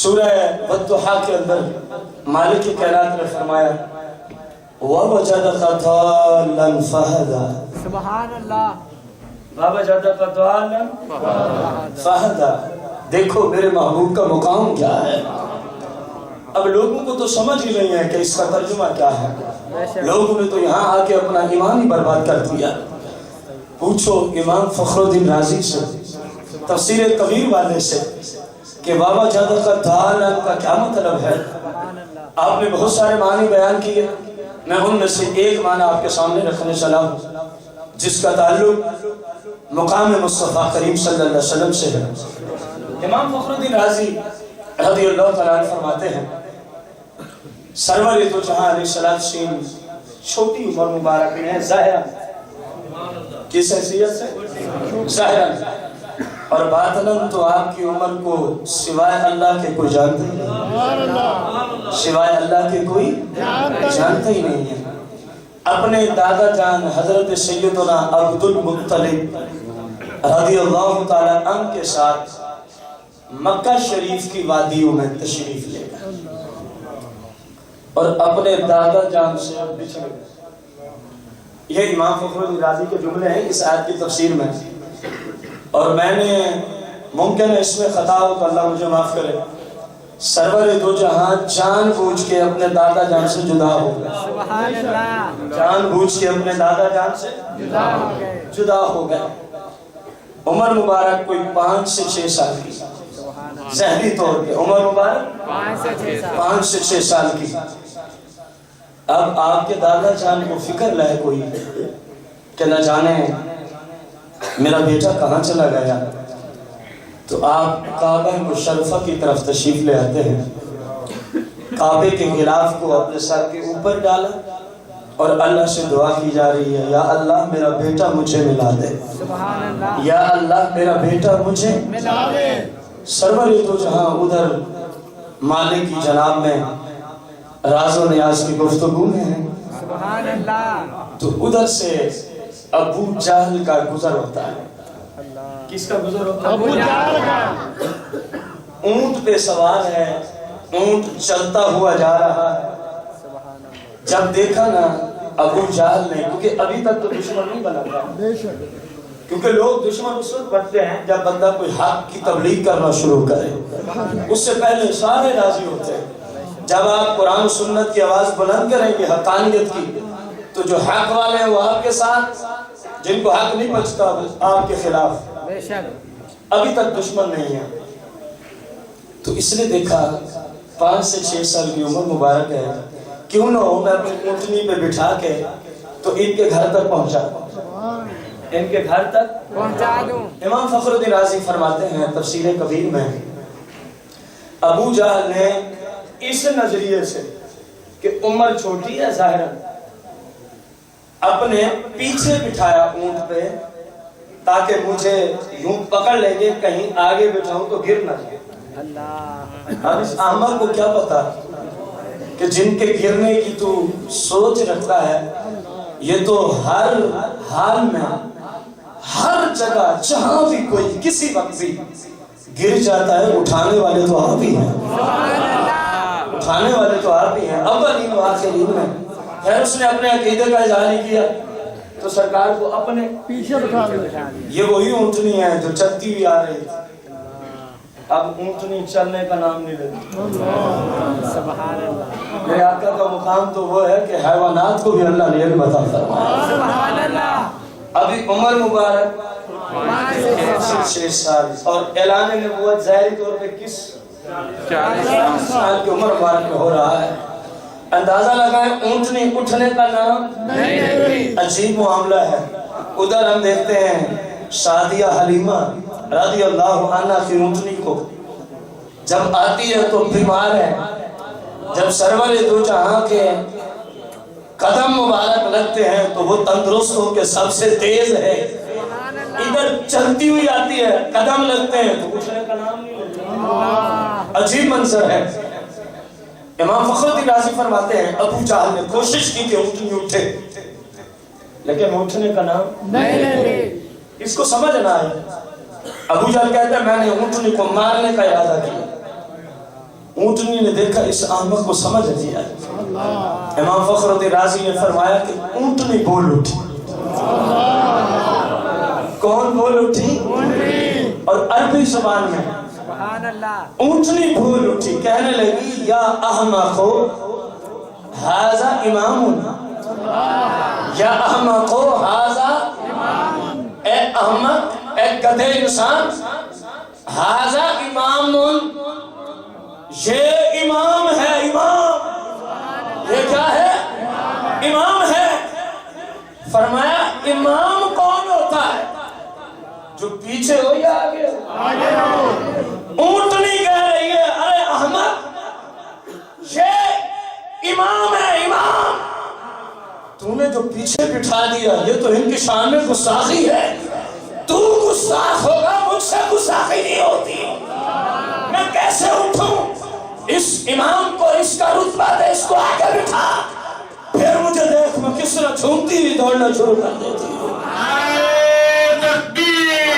سورہ والضحیٰ کے اندر مالک کی کائنات نے فرمایا وَوَجَدَكَ ضَالًّا فَهَدَىٰ, سبحان اللہ, وَوَجَدَكَ ضَالًّا فَهَدَىٰ. دیکھو میرے محبوب کا مقام کیا ہے. اب لوگوں کو تو سمجھ ہی نہیں ہے کہ اس کا ترجمہ کیا ہے, لوگوں نے تو یہاں آ کے اپنا ایمان ہی برباد کر دیا. پوچھو امام فخر الدین رازی سے, تفسیر کبیر والے سے کہ بابا جادہ کا دھالا کا کیا مطلب ہے. آپ نے بہت سارے معنی بیان کیے, میں ان میں سے ایک معنی آپ کے سامنے رکھنے چلا ہوں جس کا تعلق مقام مصطفیٰ کریم صلی اللہ علیہ وسلم سے ہے. امام فخر الدین رازی رضی اللہ تعالیٰ عنہ فرماتے ہیں سرور دو جہاں علیہ السلام چھوٹی عمر مبارک میں ہے ظاہرا, کس حیثیت سے ظاہرا, اور باطناً تو آپ کی عمر کو سوائے اللہ کے کوئی جانتا ہی نہیں, سوائے اللہ کے کوئی جانتا ہی نہیں ہے. اپنے دادا جان حضرت سیدنا عبد المطلب رضی اللہ تعالیٰ عنہ کے ساتھ مکہ شریف کی وادیوں میں تشریف لے گئے اور اپنے دادا جان سے بچھڑ گئے۔ یہ امام فخر الدین رازی کے جملے ہیں اس آیت کی تفسیر میں، اور میں نے ممکن ہے اس میں خطا ہو تو اللہ مجھے معاف کرے، سرور دو جہاں جان بوجھ کے اپنے دادا جان سے جدا ہو گئے، سبحان اللہ، جان بوجھ کے اپنے دادا جان سے جدا ہو گئے۔ عمر مبارک کوئی 5 سے 6 سال کی، ذہنی طور پہ عمر مبارک 5 سے 6 سال کی۔ اب آپ کے دادا جان کو فکر لاحق ہوئی کہ نہ جانے میرا بیٹا کہاں چلا گیا، تو آپ کعبہ مشرفہ کی طرف تشریف لے آتے ہیں، کعبے کے غلاف کو اپنے سر کے اوپر ڈالا اور اللہ سے دعا کی جا رہی ہے، یا اللہ میرا بیٹا مجھے ملا دے، یا اللہ میرا بیٹا مجھے ملا دے۔ سرور دو جہاں ادھر مالک کی جناب میں راز و نیاز کی گفتگو میں ہیں، سبحان اللہ، تو ادھر سے ابو جہل کا گزر ہوتا ہے۔ کس کا گزر ہوتا ہے؟ ابو جہل کا۔ اونٹ پہ سوار ہے، اونٹ چلتا ہوا جا رہا ہے، جب دیکھا نا ابو جہل نے، کیونکہ ابھی تک تو دشمن نہیں بنا تھا، کیونکہ لوگ دشمن اس وقت بنتے ہیں جب بندہ کوئی حق کی تبلیغ کرنا شروع کرے، اس سے پہلے سارے راضی ہوتے ہیں۔ جب آپ قرآن و سنت کی آواز بلند کریں گے حقانیت کی، تو جو حق والے ہیں وہ آپ کے ساتھ، جن کو حق نہیں بچتا آپ کے خلاف۔ ابھی تک دشمن نہیں ہے، تو اس نے دیکھا 5 سے 6 سال کی عمر مبارک ہے، کیوں نہ ہو میں اپنی اونٹنی پہ بٹھا کے تو ان کے گھر تک پہنچا، ان کے گھر تک پہنچا دوں۔ امام فخر الدین رازی فرماتے ہیں تفسیر کبیر میں، ابو جہل نے اس نظریے سے کہ عمر چھوٹی ہے ظاہراً، اپنے پیچھے بٹھایا اونٹ پہ تاکہ مجھے یوں پکڑ لیں گے، کہیں آگے بٹھاؤں تو گر نہ جائے۔ اب اس احمق کو کیا پتا کہ جن کے گرنے کی تو سوچ رکھتا ہے، یہ تو ہر حال میں، ہر جگہ جہاں بھی کوئی کسی وقت بھی گر جاتا ہے، اٹھانے والے تو آپ ہی ہیں، اٹھانے والے تو آپ ہی ہیں، اولین و آخرین میں۔ خیر اس نے اپنے عقیدے کا اظہار نہیں کیا تو سرکار کو اپنے پیچھے بٹھا دیا۔ یہ وہی اونٹنی ہے جو چلتی ہوئی آ رہی تھی، اب اونٹنی چلنے کا نام نہیں لیتی۔ سبحان اللہ، میرے آقا کا مقام تو وہ ہے کہ حیوانات کو بھی اللہ نے علم عطا فرمایا۔ سبحان اللہ۔ ابھی عمر مبارک 6 سال اور اعلان نبوت ظاہری طور پہ کس 40 سال کی عمر مبارک میں ہو رہا ہے۔ اندازہ لگائیں اونٹنی اٹھنے کا نام نہیں، عجیب معاملہ ہے۔ ادھر ہم دیکھتے ہیں سعدیہ حلیمہ رضی اللہ عنہ کی اونٹنی کو جب آتی ہے تو بیمار ہے، جب سرور دو جہاں کے قدم مبارک لگتے ہیں تو وہ تندرست ہو کے سب سے تیز ہے، ادھر چلتی ہوئی آتی ہے، قدم لگتے ہیں تو اٹھنے کا نام نہیں لیتے۔ عجیب منظر ہے۔ امام فخر الدین رازی فرماتے ہیں ابو جہل نے کوشش کی کہ اونٹنی اٹھے لیکن اٹھنے کا نام نہیں لیتے۔ اس کو سمجھنا ہے۔ ابو جہل کہتا ہے میں نے اونٹنی کو مارنے کا ارادہ کیا، اونٹنی نے دیکھا اس احمق کو سمجھ لیا۔ امام فخر الدین رازی نے فرمایا کہ اونٹنی بول اٹھی۔ کون بول اٹھی؟ اور عربی زبان میں اونٹنی بول اٹھی، کہنے لگی یا احمقو ھذا امام، یا احمقو ھذا، اے احمق، اے گدھے انسان، ھذا امام، یہ امام ہے، امام، یہ کیا ہے؟ امام ہے۔ فرمایا امام کون ہوتا ہے؟ جو پیچھے ہو یا آگے ہو؟ اونٹنی کہہ رہی ہے ارے احمد یہ امام ہے، امام، تو نے جو پیچھے بٹھا دیا یہ تو ان کی شان میں گستاخی ہے، تو گستاخ ہوگا، مجھ سے گستاخی نہیں ہوتی، میں کیسے اٹھوں؟ اس امام کو اس کا رتبہ دے، اس کو آگے بٹھا، پھر مجھے دیکھ میں کس طرح جھومتی ہوئی دوڑنا شروع کر دیتی ہوں۔ تکبیر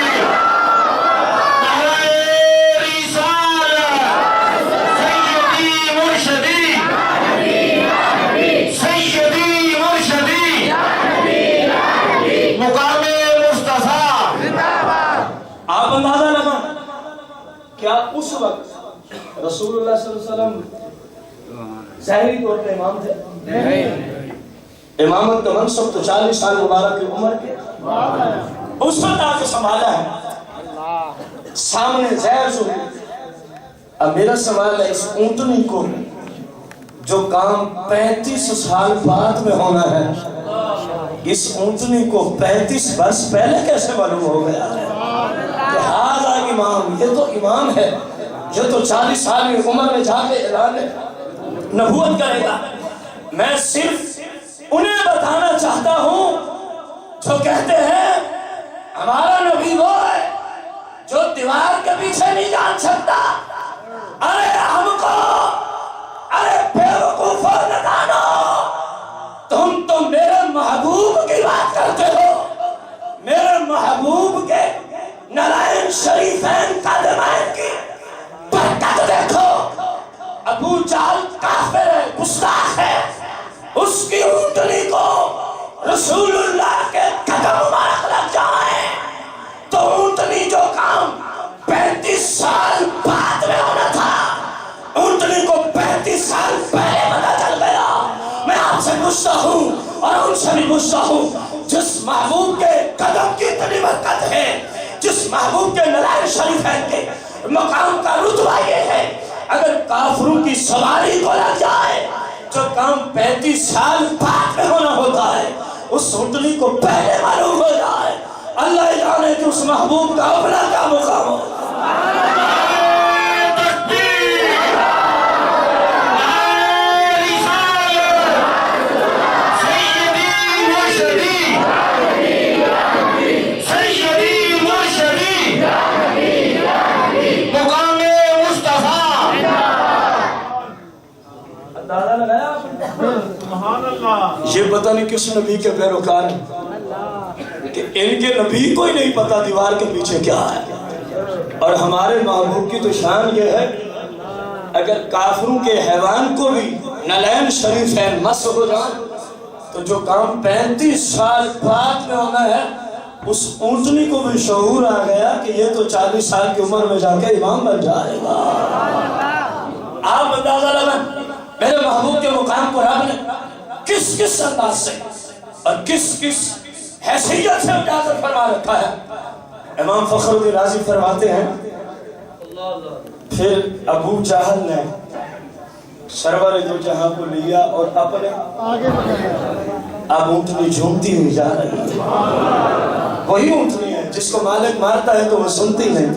کیا اس وقت رسول اللہ صلی اللہ علیہ وسلم ظاہری طور پہ امام تھے؟ نہیں. امامت کا منصب تو 40 سال مبارک کی عمر کے اس وقت آ کے سنبھالا ہے. سامنے زہر جو اب میرا سوال ہے اس اونٹنی کو جو کام 35 سال بعد میں ہونا ہے اس اونٹنی کو 35 برس پہلے کیسے معلوم ہو گیا کہ ہاذا امام، یہ تو امام ہے، یہ تو 40 سال کی عمر میں جا کے اعلان نبوت کرے گا. میں صرف انہیں بتانا چاہتا ہوں جو کہتے ہیں ہمارا نبی وہ ہے جو دیوار کے پیچھے نہیں جان سکتا. ارے ہم کو، ارے بیوقوفو ندانو، تم تو میرے محبوب کی بات کرتے ہو. میرے محبوب کے نالائن شریفین قدمین کی برکت دیکھو. ابو جہل کافر ہے، گستاخ ہے، اس کی اونٹنی کو رسول اللہ کے قدم مبارک لگ جائیں تو اونٹنی جو کام 35 سال بعد میں ہونا تھا اونٹنی کو 35 سال پہلے پتہ چل گیا. میں آپ سے پوچھتا ہوں اور ان سے بھی پوچھتا ہوں، جس محبوب کے قدم کی اتنی برکت ہے، جس محبوب کے نلائن شریفین کے مقام کا رتبہ یہ ہے، اگر کافروں کی سواری کو لگ جائے جو کام 35 سال بعد میں ہونا ہوتا ہے اس اونٹنی کو پہلے معلوم ہو جائے، اللہ جانے کہ اس محبوب کا اپنا کیا مقام ہو. یہ پتہ نہیں کس نبی کے پیروکار ہیں کہ ان کے نبی کو ہی نہیں پتا دیوار کے پیچھے کیا ہے. اور ہمارے محبوب کی تو شان یہ ہے اگر کافروں کے حیوان کو بھی نلین شریفین مس ہو جائیں تو جو کام 35 سال بعد میں ہونا ہے اس اونٹنی کو بھی شعور آ گیا کہ یہ تو 40 سال کی عمر میں جا کے امام بن جائے گا. آپ اندازہ لگائیں میرے محبوب کے مقام کو رب نے کس کس انداز سے اور کس کس حیثیت سے اجازت فرما رکھا ہے. امام فخر الدین رازی فرماتے ہیں پھر ابو جہل نے سرور دو جہاں کو لیا اور اپنے آگے بڑھایا. اب اونٹنی جھومتی ہوئی جا رہی ہے. وہی اونٹنی ہے جس کو مالک مارتا ہے تو وہ سنتی نہیں،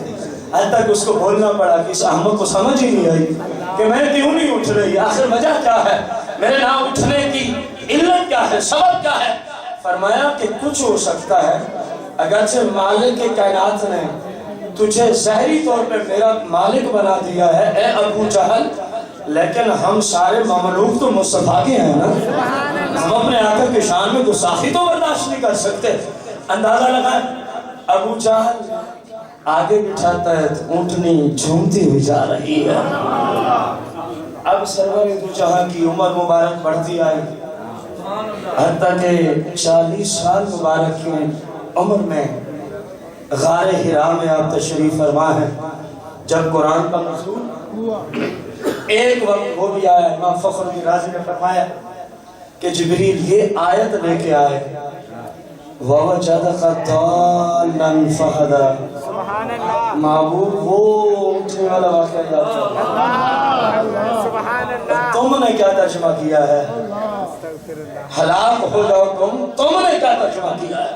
حتیٰ کہ اس کو بولنا پڑا کہ اس احمد کو سمجھ ہی نہیں آئی کہ میں کیوں نہیں اٹھ رہی، آخر وجہ کیا ہے، میرے نہ اٹھنے کی علت کیا ہے، سبب کیا ہے. فرمایا کہ کچھ ہو سکتا ہے اگرچہ مالک کائنات نے تجھے ظاہری طور پہ میرا مالک بنا دیا ہے اے ابو جہل، لیکن ہم سارے مملوک تو مصطفیٰ کے ہیں نا، ہم اپنے آقا کی شان میں گستاخی تو برداشت نہیں کر سکتے. اندازہ لگائیں ابو جہل آگے بٹھاتا ہے تو اونٹنی جھومتی ہوئی جا رہی ہے. اب سرور دو جہاں کی عمر مبارک بڑھتی آئی حتیٰ کہ 40 سال مبارک کی عمر میں غار حرا میں آپ تشریف فرما ہے. جب قرآن کا نزول ایک وقت ہو بھی آیا، امام فخر الدین رازی نے فرمایا کہ جبریل یہ آیت لے کے آئے وَوَجَدَكَ ضَالًّا فَهَدَىٰ. معبود وہ اٹھنے والا واقعہ یاد ہے، تم نے کیا ترجمہ کیا ہے، ہلاک ہو جاؤ تم نے کیا ترجمہ کیا ہے.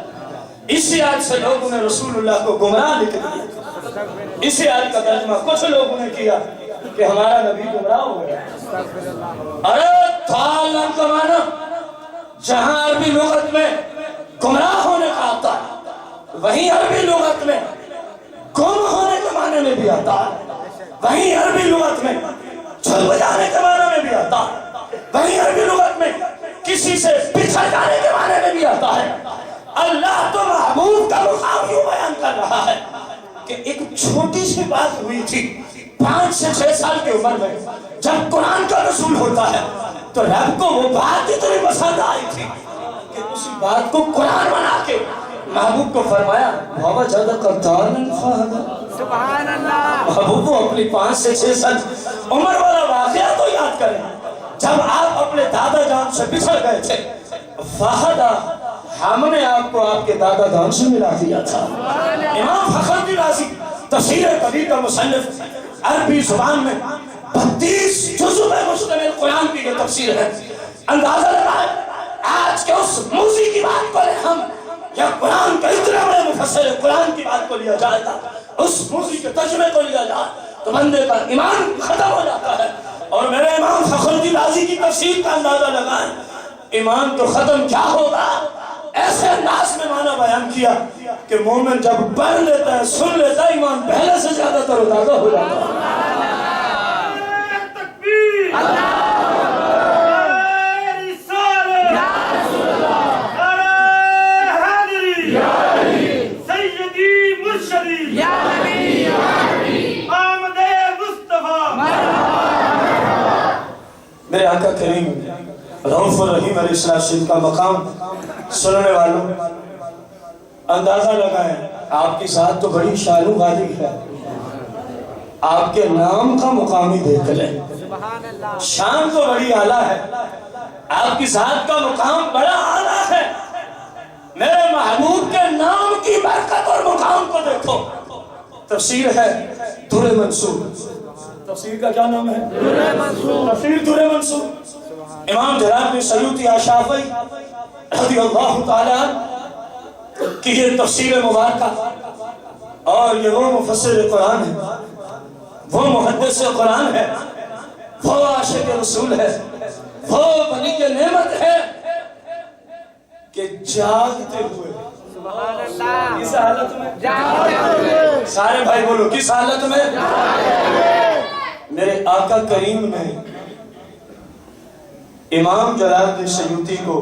اسی آیت سے لوگوں نے رسول اللہ کو گمراہ لکھ دیا. اسی آیت کا ترجمہ کچھ لوگوں نے کیا کہ ہمارا نبی گمراہ ہو گیا. ارے ضالًا کا معنی جہاں عربی لغت میں گمراہ ہونے کا آتا ہے وہیں عربی لغت میں گم ہونے کے معنی میں بھی آتا ہے، وہیں عربی لغت میں چھل بجانے کے معنی میں بھی آتا ہے، وہیں عربی لغت میں کسی سے بچھڑ جانے کے معنی میں بھی آتا ہے. اللہ تو محبوب کا مقام یوں بیان کر رہا ہے کہ ایک چھوٹی سی بات ہوئی تھی 5 سے 6 سال کی عمر میں جب قرآن کا نزول ہوتا ہے تو رب کو وہ بات اتنی پسند آئی تھی کہ اسی بات کو قرآن بنا کے محبوب کو فرمایا وَوَجَدَكَ ضَالًّا فَهَدَىٰ. سبحان اللہ. محبوب اپنی 5 سے 6 سال عمر والا واقعہ تو یاد کریں جب آپ اپنے دادا جان سے بچھڑ گئے تھے. فہدا ہم نے آپ کو آپ کے دادا جان سے ملا دیا تھا. امام فخر الدین رازی تفسیر کبیر کا مصنف عربی زبان میں 32 جزء میں مشتمل قرآن کی یہ تفسیر ہے. اندازہ لگائیں آج کے اس موضوع کی بات کریں ہم یا قرآن کا اتنا بڑے مفسر قرآن کی بات کو لیا جائے گا اس موضوع کے ترجمے کو لیا جائے تو بندے کا ایمان ختم ہو جاتا ہے. اور میرے امام فخر الدین رازی کی تفسیر کا اندازہ لگائیں ایمان تو ختم کیا ہوگا. ایسے انداز میں معنی بیان کیا کہ مومن جب پڑھ لیتا ہے سن لیتا ہے ایمان پہلے سے زیادہ تر و تازہ ہو جاتا ہے. تکبیر. اللہ میرے آقا کریم رؤوف الرحیم علیہ السلام کا مقام سننے والوں اندازہ لگائیں آپ کی ذات تو بڑی شان و غالی ہے. آپ کے نام کا مقام ہی دیکھ لیں شان تو بڑی اعلیٰ ہے. آپ کی ذات کا مقام بڑا اعلیٰ ہے. میرے محبوب کے نام کی برکت اور مقام کو دیکھو. تفسیر ہے در منصور. تفسیر کا کیا نام ہے؟ در منصور. تفسیر در منصور. امام جلال بن سیوطی آشافعی رضی اللہ تعالیٰ کی یہ تفسیر مبارکہ اور یہ وہ مفسر قرآن ہے وہ محدث قرآن ہے وہ عاشق رسول ہے وہ بنی کے نعمت ہے کہ جاگتے ہوئے سبحان اللہ کس حالت میں جاگتے ہوئے سارے بھائی بولو کس حالت میں میرے آقا کریم نے امام جلال بن سیوطی کو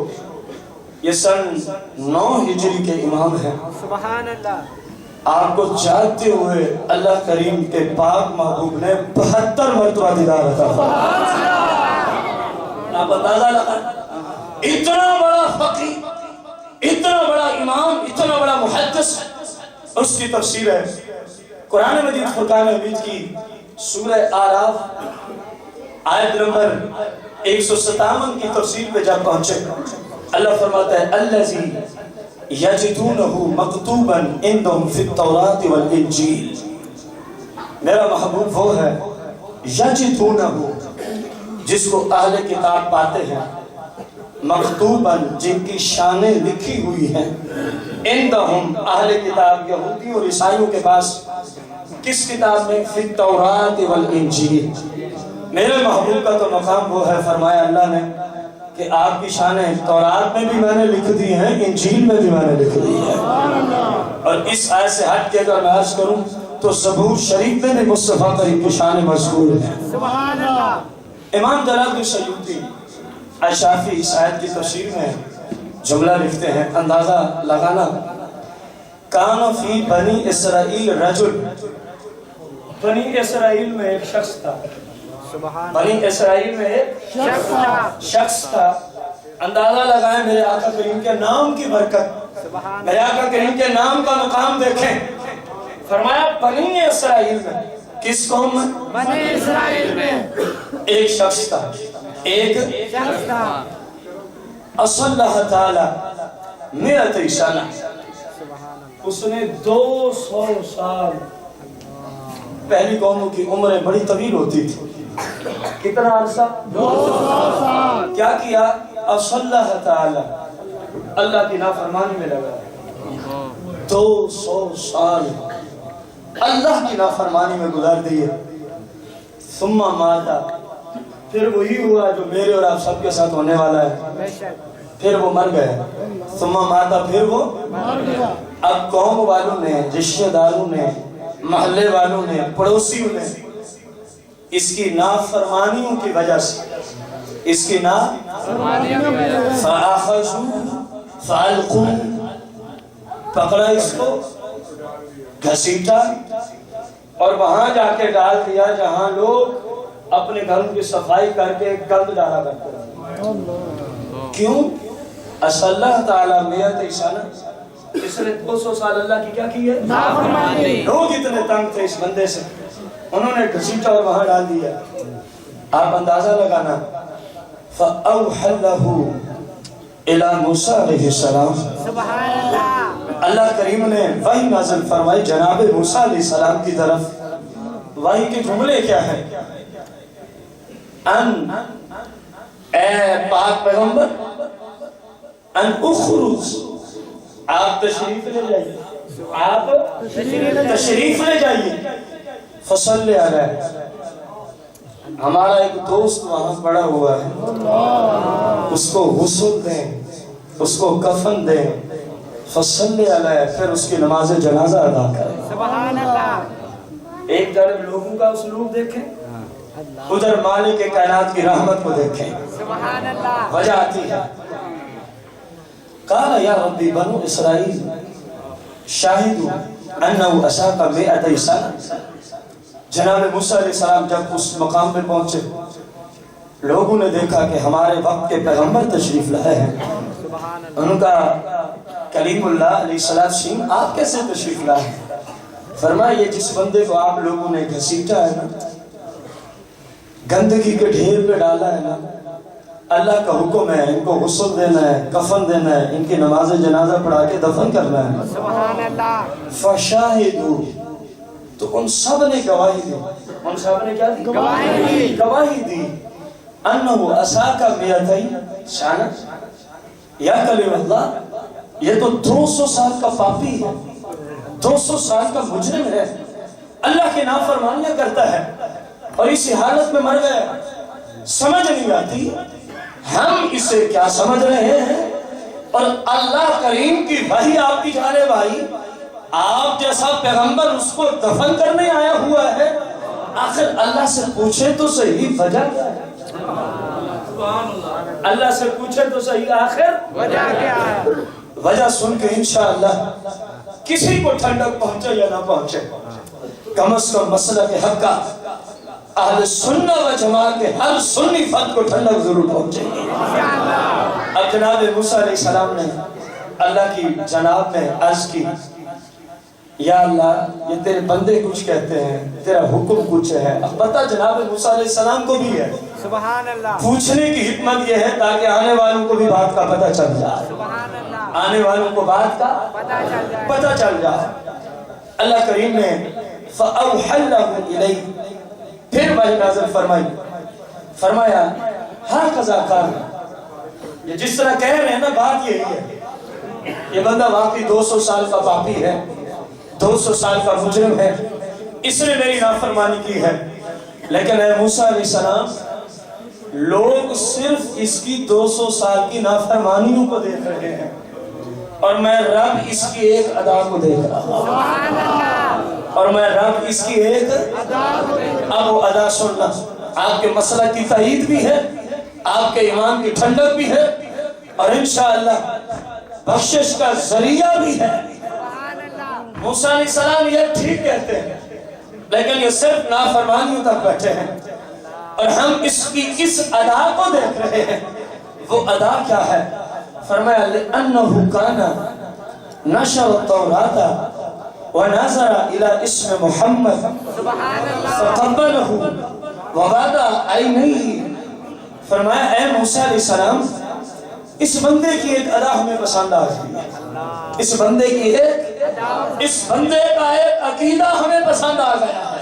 یہ سن 9 ہجری کے امام ہیں. سبحان اللہ آپ کو جاگتے ہوئے اللہ کریم کے پاک محبوب نے 72 مرتبہ دیدار عطا فرمایا. آپ اندازہ لگائیں اتنا بڑا فقیہ اتنا بڑا امام اتنا بڑا محدث اس کی تفسیر ہے قرآن مجید فرقان حمید کی سورہ آراف آیت نمبر 157 کی تفسیر پہ جب پہنچے اللہ فرماتا ہے الذی یجدونہ مکتوبا عندہم فی التوراۃ والانجیل. میرا محبوب وہ ہے یجدونہ جس کو اہل کتاب پاتے ہیں مکتوبا جن کی شانیں لکھی ہوئی ہیں عندہم اہل کتاب یہودی اور عیسائیوں کے پاس کس کتاب میں فی التوراۃ والانجیل. میرے محبوب کا تو مقام وہ ہے فرمایا اللہ نے کہ آپ کی شانیں تورات میں بھی میں نے لکھ دی ہیں انجیل میں بھی میں نے لکھ دی ہے. اور اس آیت سے ہٹ کے اگر میں عرض کروں تو زبور شریف میں بھی مصطفیٰ کریم کی شانیں مذکور ہیں. سبحان اللہ. امام جلال بن سیوطی اشافی اس آیت کی تفسیر میں جملہ لکھتے ہیں اندازہ لگانا کان فی بنی اسرائیل رجل. بنی اسرائیل میں ایک شخص تھا. بنی اسرائیل میں ایک شخص تھا. اندازہ لگائیں میرے آقا کریم کے نام کی برکت میرے آقا کریم کے نام کا مقام دیکھیں. فرمایا بنی اسرائیل میں کس قوم میں بنی اسرائیل میں ایک شخص تھا ایک شخص تھا اصلہ تعالی مئت سنہ اس نے 200 سال. پہلی قوموں کی عمریں بڑی طویل ہوتی تھی. کتنا عرصہ 200 سال. کیا کیا اصلہ تعالی اللہ کی نافرمانی میں لگا 200 سال اللہ کی نافرمانی میں گزار دیے. ثم ماتا پھر وہی ہوا جو میرے اور آپ سب کے ساتھ ہونے والا ہے پھر وہ مر گئے. ثم ماتا پھر وہ اب قوم والوں نے رشتہ داروں نے محلے والوں نے پڑوسیوں نے اس کی نافرمانیوں کی وجہ سے اس کی فَأَخَذُوا فَأَلْقُوا پکڑا اس کو گھسیٹا اور وہاں جا کے ڈال دیا جہاں لوگ اپنے گھروں کی صفائی کر کے گند ڈالا کرتے ہیں. کیوں اللہ تعالیٰ میت سنہ اس نے 200 سال اللہ کی کیا کی ہے نافرمانی. لوگ اتنے تنگ تھے اس بندے سے، انہوں نے گھسیٹا اور وہاں ڈال دیا. آپ اندازہ لگانا فَأَوْحَى اللَّهُ إِلَى مُوسَىٰ علیہ السلام. سبحان اللہ. اللہ کریم نے وحی نازل فرمائی جناب موسیٰ علیہ السلام کی طرف. وحی کے جملے کیا ہیں؟ ان اے پاک پیغمبر، ان اخرج، آپ تشریف لے جائیے، آپ تشریف لے جائیے. فصلی علیہ، ہمارا ایک دوست وہاں پڑا ہوا ہے، اس کو غسل دیں، اس کو کفن دیں. فصلی علیہ، پھر اس کی نماز جنازہ ادا کریں. سبحان اللہ. ایک جانب لوگوں کا اسلوب دیکھیں، ادھر مالک کائنات کی رحمت کو دیکھیں. سبحان اللہ. وجہ آتی ہے قال یا ربی بنو اسرائیل شاہدوا انہو اساق مئت سنہ. جناب موسیٰ علیہ السلام جب اس مقام پہ پہنچے، لوگوں نے دیکھا کہ ہمارے وقت کے پیغمبر تشریف لائے ہیں. ان کا کلیم اللہ علیہ السلام آپ کیسے تشریف لائے؟ فرمایا یہ جس بندے کو آپ لوگوں نے گھسیٹا ہے نا، گندگی کے ڈھیر پہ ڈالا ہے نا، اللہ کا حکم ہے ان کو غسل دینا ہے، کفن دینا ہے، ان کی نماز جنازہ پڑھا کے دفن کرنا ہے. سبحان اللہ. فشاہدوا، تو ان سب نے گواہی دی. ان سب نے کیا دی؟ گواہی دی. انہو اساق مئت سنہ، یا کلیم اللہ، یہ تو 200 سال کا پاپی ہے، 200 سال کا مجرم ہے، اللہ کی نافرمانیاں کرتا ہے اور اسی حالت میں مر گیا. سمجھ نہیں آتی ہم اسے کیا سمجھ رہے ہیں. اور اللہ کریم کی وحی آپ کی جانے بھائی، آپ جیسا پیغمبر اس کو دفن کرنے آیا ہوا ہے. آخر اللہ سے پوچھے تو صحیح وجہ کیا ہے؟ اللہ سے پوچھے تو صحیح آخر وجہ کیا ہے؟ وجہ سن کے انشاءاللہ کسی کو ٹھنڈک پہنچے یا نہ پہنچے، کم از کم مسئلہ کے حق کا اہل سنہ و جماعت کے ہر سنی فرد کو ٹھنڈک ضرور پہنچے گی. اب جناب موسیٰ علیہ السلام نے اللہ کی جناب میں عرض کی، یا اللہ یہ تیرے بندے کچھ کہتے ہیں، تیرا حکم کچھ ہے. اب پتہ جناب موسیٰ علیہ السلام کو بھی ہے، سبحان اللہ. پوچھنے کی حکمت یہ ہے تاکہ آنے والوں کو بھی بات کا پتہ چل جائے، سبحان اللہ. آنے والوں کو بات کا پتہ چل جائے. اللہ کریم نے فَأَوْحَى اللَّهُ إِلَيْهِ، پھر وحی نازل فرمائی. فرمایا ہاکذا کان، یہ جس طرح کہہ رہے ہیں نا بات یہی ہے، یہ بندہ واقعی 200 سال کا پاپی ہے، 200 سال کا مجرم ہے، اس نے میری نافرمانی کی ہے. لیکن اے موسیٰ علیہ السلام، لوگ صرف اس کی 200 سال کی نافرمانیوں کو دیکھ رہے ہیں اور میں رب اس کی ایک ادا کو دیکھ رہا ہوں، اور میں رب اس کی ایک اب وہ ادا سننا آپ کے مسئلہ کی تائید بھی ہے، آپ کے ایمان کی ٹھنڈک بھی ہے، اور انشاءاللہ بخشش کا ذریعہ بھی ہے. موسیٰ علیہ السلام یہ ٹھیک کہتے ہیں لیکن یہ صرف نافرمانیوں تک بیٹھے ہیں، اور ہم اس کی اس ادا کو دیکھ رہے ہیں. وہ ادا کیا ہے؟ فرمایا لِأَنَّهُ كَانَ نَشَرَ التَّوْرَاةَ وَنَظَرَ إِلَى اسْمِ مُحَمَّدٍ فَقَبَّلَهُ وَغَادَ عَيْنَيْهِ. فرمایا اے موسیٰ علیہ السلام، اس بندے کی ایک ادا ہمیں پسند آ گئی ہے، اس بندے کی اس بندے کا ایک عقیدہ ہمیں پسند آ گیا ہے،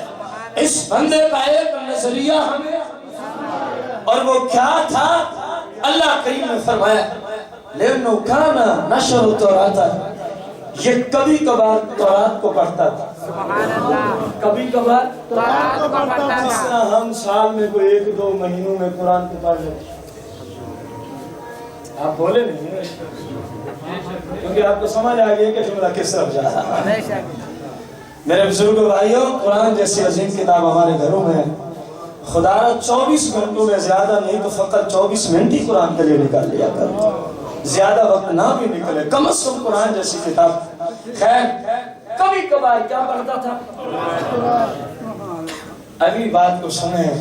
اس بندے کا ایک نظریہ ہمیں، اور وہ کیا تھا؟ اللہ کریم نے فرمایا لِأَنَّهُ كَانَ نَشَرُ التَّوْرَاةَ، یہ کبھی کبھار تورات کو پڑھتا تھا، کبھی کبھار تورات کو پڑھتا تھا. جس طرح ہم سال میں کوئی 1-2 مہینوں میں قرآن کو پڑھ لیتے. آپ بولے نہیں کیونکہ آپ کو سمجھ آ گئی کہ جملہ کس طرف جا رہا ہے. میرے بزرگ بھائیوں، قرآن جیسی عظیم کتاب ہمارے گھروں میں ہے. خدا را 24 گھنٹوں میں زیادہ نہیں تو فقط 24 منٹ ہی قرآن کے لیے نکال لیا کر، زیادہ وقت نہ بھی نکلے، کم از کم قرآن جیسی کتاب. خیر کبھی کبھار کیا پڑھتا تھا؟ ابھی بات کو سنیں.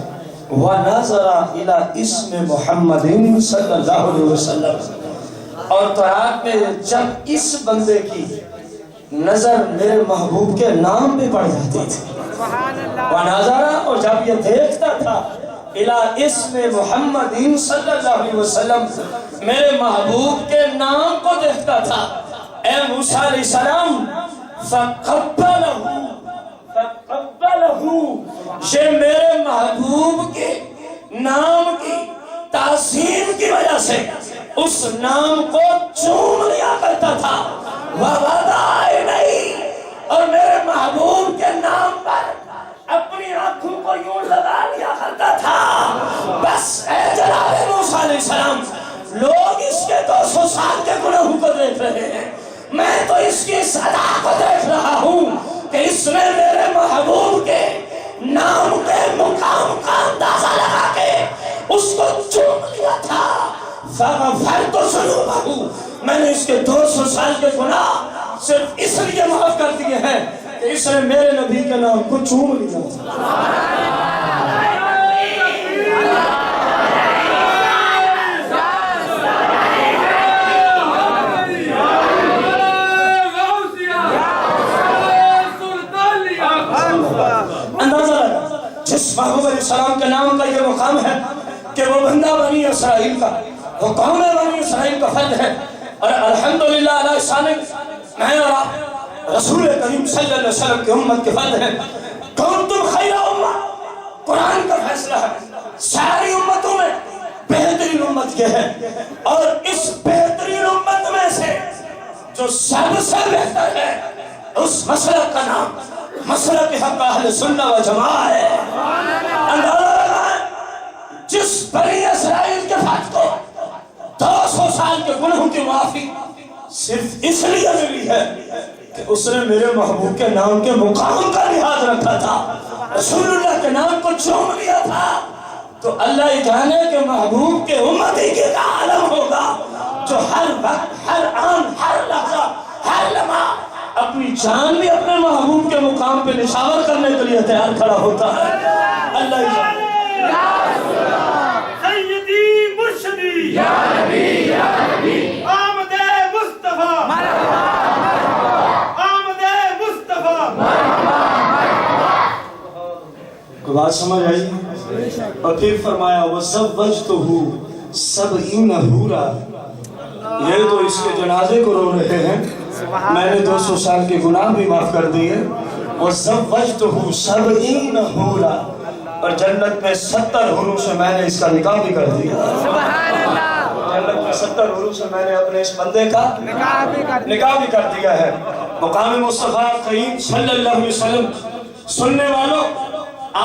وَنَظَرَ إِلَىٰ اسْمِ مُحَمَّدٍ صلی اللہ علیہ وسلم، اور تورات میں جب اس بندے کی نظر میرے محبوب کے نام پہ پڑ جاتی تھی ونظرہ، اور جب یہ دیکھتا تھا الى اسم محمد صلی اللہ علیہ وسلم، میرے محبوب کے نام کو دیکھتا تھا، اے موسیٰ علیہ السلام فقبلہ، یہ میرے محبوب کے نام کی تعظیم کی وجہ سے اس نام کو چوم لیا کرتا تھا، وَوَضَعَ نہیں، اور میرے محبوب کے نام پر اپنی آنکھوں کو یوں لگا لیا کرتا تھا۔ بس اے جناب موسیٰ علیہ السلام، لوگ اس کے 200 سال کے گناہوں کو دیکھ رہے ہیں، میں تو اس کی صدا کو دیکھ رہا ہوں کہ اس نے میرے محبوب کے نام کے مقام کا اندازہ لگا کے اس کو چوم لیا تھا۔ فَغَفَرْتُ ذُنُوبَهُ، میں نے اس کے 200 سال کے گناہ صرف اس لیے معاف کر دیے ہیں کہ اس نے میرے نبی کے نام کو چوم لیا تھا۔ اندازہ لگا جس محبوب علیہ السلام کے نام کا یہ مقام ہے کہ وہ بندہ بنی اسرائیل کا، وہ قوم بنی اسرائیل کا فرد ہے، اور الحمدللہ علیہ السلام میں اور آپ رسول کریم صلی اللہ علیہ وسلم کی امت کے فرد ہیں۔ کنتم خیر امہ، قرآن کا فیصلہ ہے، ساری امتوں میں بہترین امت یہ ہے، اور اس بہترین امت میں سے جو سب سے بہتر ہے اس مسلک کا نام مسلک حق اہل سنہ و جماعہ ہے۔ اندازہ لگائیں جس بنی اسرائیل کے فرد کو 200 سال کے گناہوں کی معافی صرف اس لیے ملی ہے کہ اس نے میرے محبوب کے نام کے مقام کا لحاظ رکھا تھا، رسول اللہ کے نام کو چوم لیا تھا، تو اللہ ہی جانے کہ محبوب کے امتی کے عالم ہوگا جو ہر وقت، ہر آن، ہر لحظہ، ہر لمحہ اپنی جان بھی اپنے محبوب کے مقام پہ نشاور کرنے کے لیے تیار کھڑا ہوتا ہے۔ اللہ ہی جانے۔ سیدی مرشدی یا نبی یا نبی، آمد مصطفیٰ مرحبا مرحبا، آمد مصطفیٰ مرحبا مرحبا۔ کوئی بات سمجھ آئی؟ اور پھر فرمایا وَزَوَّجْتُهُ سَبْعِينَ حُورًا، یہ تو اس کے جنازے کو رو رہے ہیں، میں نے 200 سال کے گناہ بھی معاف کر دیے، وَزَوَّجْتُهُ سَبْعِينَ حُورًا، اور جنت میں 70 حوروں سے میں نے اس کا نکاح بھی کر دیا۔ جنت میں 70 حوروں سے میں نے اپنے اس بندے کا نکاح بھی کر دیا ہے۔ مقام مصطفیٰ کریم صلی اللہ علیہ وسلم، سننے والوں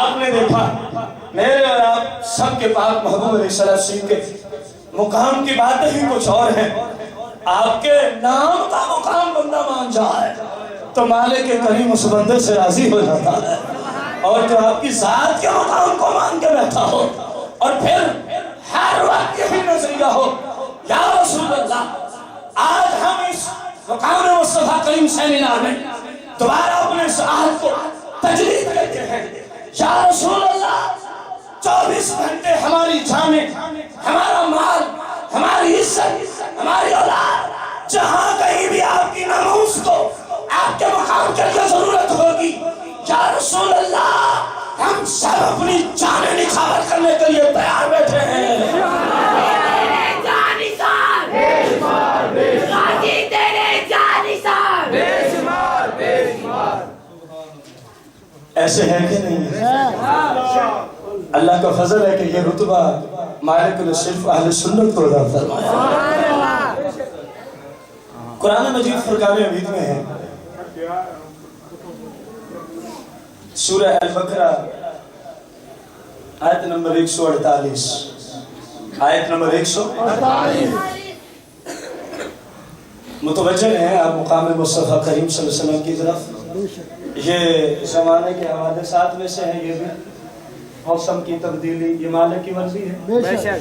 آپ نے دیکھا میرے اور آپ سب کے پاک محبوب علیہ السلام کے مقام کی باتیں ہی کچھ اور ہیں۔ آپ کے نام کا مقام بندہ مان جائے تو مالک کریم اس بندے سے راضی ہو جاتا ہے، اور جو آپ کی ذات کے مقام کو مان کے بیٹھا ہو اور پھر ہر وقت یہی نظریہ ہو، یا رسول اللہ آج ہم اس مقام مصطفیٰ کریم سیمینار میں دوبارہ اپنے اس عہد کو تجدید کرتے ہیں، یا رسول اللہ 24 گھنٹے ہماری جانیں، ہمارا مال، ہماری عزت، ہماری اولاد، جہاں کہیں بھی آپ کی ناموس کو آپ کے مقام کے لیے ضرورت ہوگی، یا رسول اللہ ہم سب اپنی جانیں نچھاور کرنے کے لیے تیار بیٹھے ہیں۔ ایسے ہے کہ نہیں؟ اللہ کا فضل ہے کہ یہ رتبہ مالک نے صرف اہل سنت کو عطا فرمایا۔ قرآن مجید فرقان حمید میں ہے، سورہ البقرہ آیت نمبر 148، آیت نمبر 148 متوجہ ہیں آپ مقام مصطفیٰ کریم صلی اللہ علیہ وسلم کی طرف۔ یہ زمانے کے حوالے ساتھ میں سے ہیں، یہ بھی موسم کی تبدیلی یہ مالک کی مرضی ہے،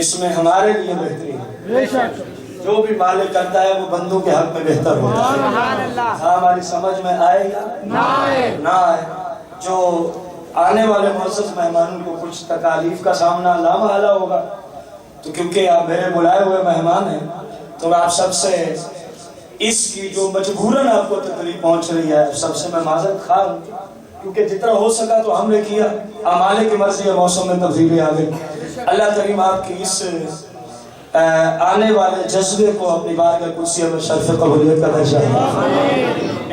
اس میں ہمارے لیے بہتری ہے، جو بھی مالک کرتا ہے وہ بندوں کے حق میں بہتر ہوتا ہے۔ ہاں ہماری سمجھ میں آئے گا نہ آئے، جو آنے والے معزز مہمانوں کو کچھ تکالیف کا سامنا لا محالہ ہوگا، تو کیونکہ آپ میرے بلائے ہوئے مہمان ہیں تو میں آپ سب سے اس کی جو مجبوراً آپ کو تکلیف پہنچ رہی ہے، سب سے میں معذرت خواہ ہوں، کیونکہ جتنا ہو سکا تو ہم نے کیا، اعمال کی مرضی اور موسم میں تبدیلی آ گئی۔ اللہ کریم آپ کی اس آنے والے جذبے کو اپنی بارگاہ قدسیہ میں شرف قبولیت کا درجہ ہے۔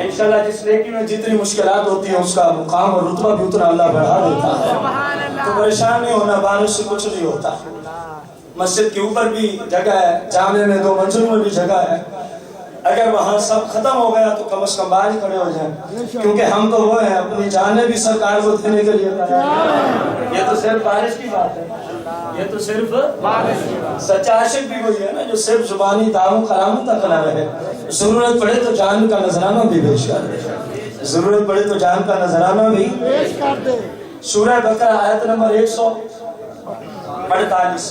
انشاءاللہ جس نیکی میں جتنی مشکلات ہوتی ہیں اس کا مقام اور رتبہ بھی اتنا اللہ بڑھا دیتا ہے، تو پریشان نہیں ہونا، بارش سے کچھ نہیں ہوتا۔ مسجد کے اوپر بھی جگہ ہے، جامع میں 2 منزل میں بھی جگہ ہے، اگر وہاں سب ختم ہو گیا تو کم از کم باہر ہی کھڑے ہو جائیں، کیونکہ ہم تو وہ ہیں اپنی جانیں بھی سرکار کو دینے کے لیے۔ یہ تو صرف بارش کی بات ہے، یہ تو صرف بارش کی بات۔ سچا عاشق بھی وہی ہے نا جو صرف زبانی دعووں کلاموں تک نہ رہے، ضرورت پڑے تو جان کا نذرانہ بھی پیش کر دے، ضرورت پڑے تو جان کا نذرانہ بھی پیش کر دے۔ سورہ بقرہ آیت نمبر 148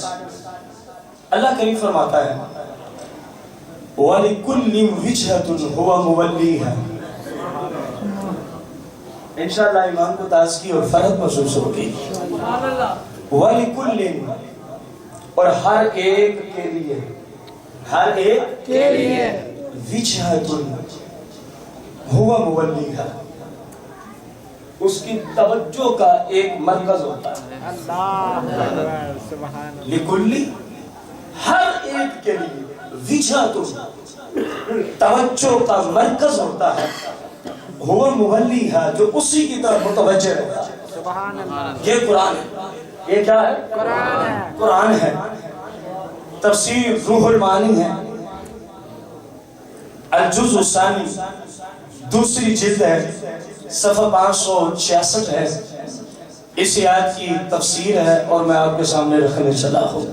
اللہ کریم فرماتا ہے وَلِكُلِّ وِجْهَةٌ هُوَ مُوَلِّيهَا۔ انشاءاللہ ایمان کو تازگی اور فرحت محسوس ہوگی۔ وَلِكُلِّ، اور ہر ایک کے لیے، ہر ایک کے لیے، وِجْهَةٌ هُوَ مُوَلِّيهَا، اس کی توجہ کا ایک مرکز ہوتا ہے۔ لِكُلِّ، ہر ایک کے لیے، وجہۃ، توجہ کا مرکز ہوتا ہے، ہوا مولی ہے، جو اسی کی طرف متوجہ رہتا ہے۔ یہ قرآن ہے، یہ کیا ہے؟ قرآن ہے۔ تفسیر روح المعانی ہے، الجزء الثانی، دوسری جلد ہے، صفحہ 566 ہے۔ اس آیت کی تفسیر ہے اور میں آپ کے سامنے رکھنے چلا ہوں۔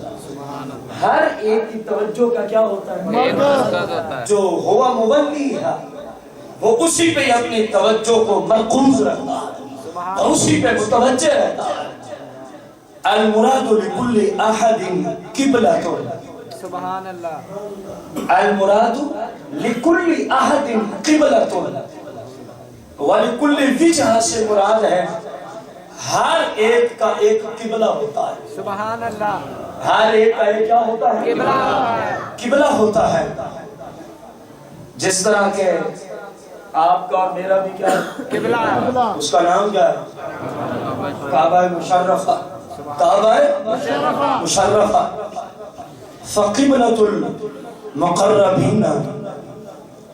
ہر ایک کی توجہ کا کیا ہوتا ہے؟ جو ہوا مولی ہے وہ اسی پہ اپنی توجہ کو مرکوز رکھتا ہے اور اسی پہ متوجہ رہتا ہے۔ المراد لکل احد قبلۃ، سبحان اللہ، المراد لکل احد قبلۃ، ولکل وجہ سے مراد ہے ہر ایک کا ایک قبلہ ہوتا ہے۔ سبحان اللہ، ہر ایک کا ایک کیا ہوتا ہے؟ قبلہ ہوتا ہے۔ جس طرح کہ آپ کا اور میرا بھی کیا ہے؟ قبلہ ہے۔ اس کا نام کیا ہے؟ کعبہ مشرفہ، کعبہ مشرفہ۔ فقبلۃ المقربین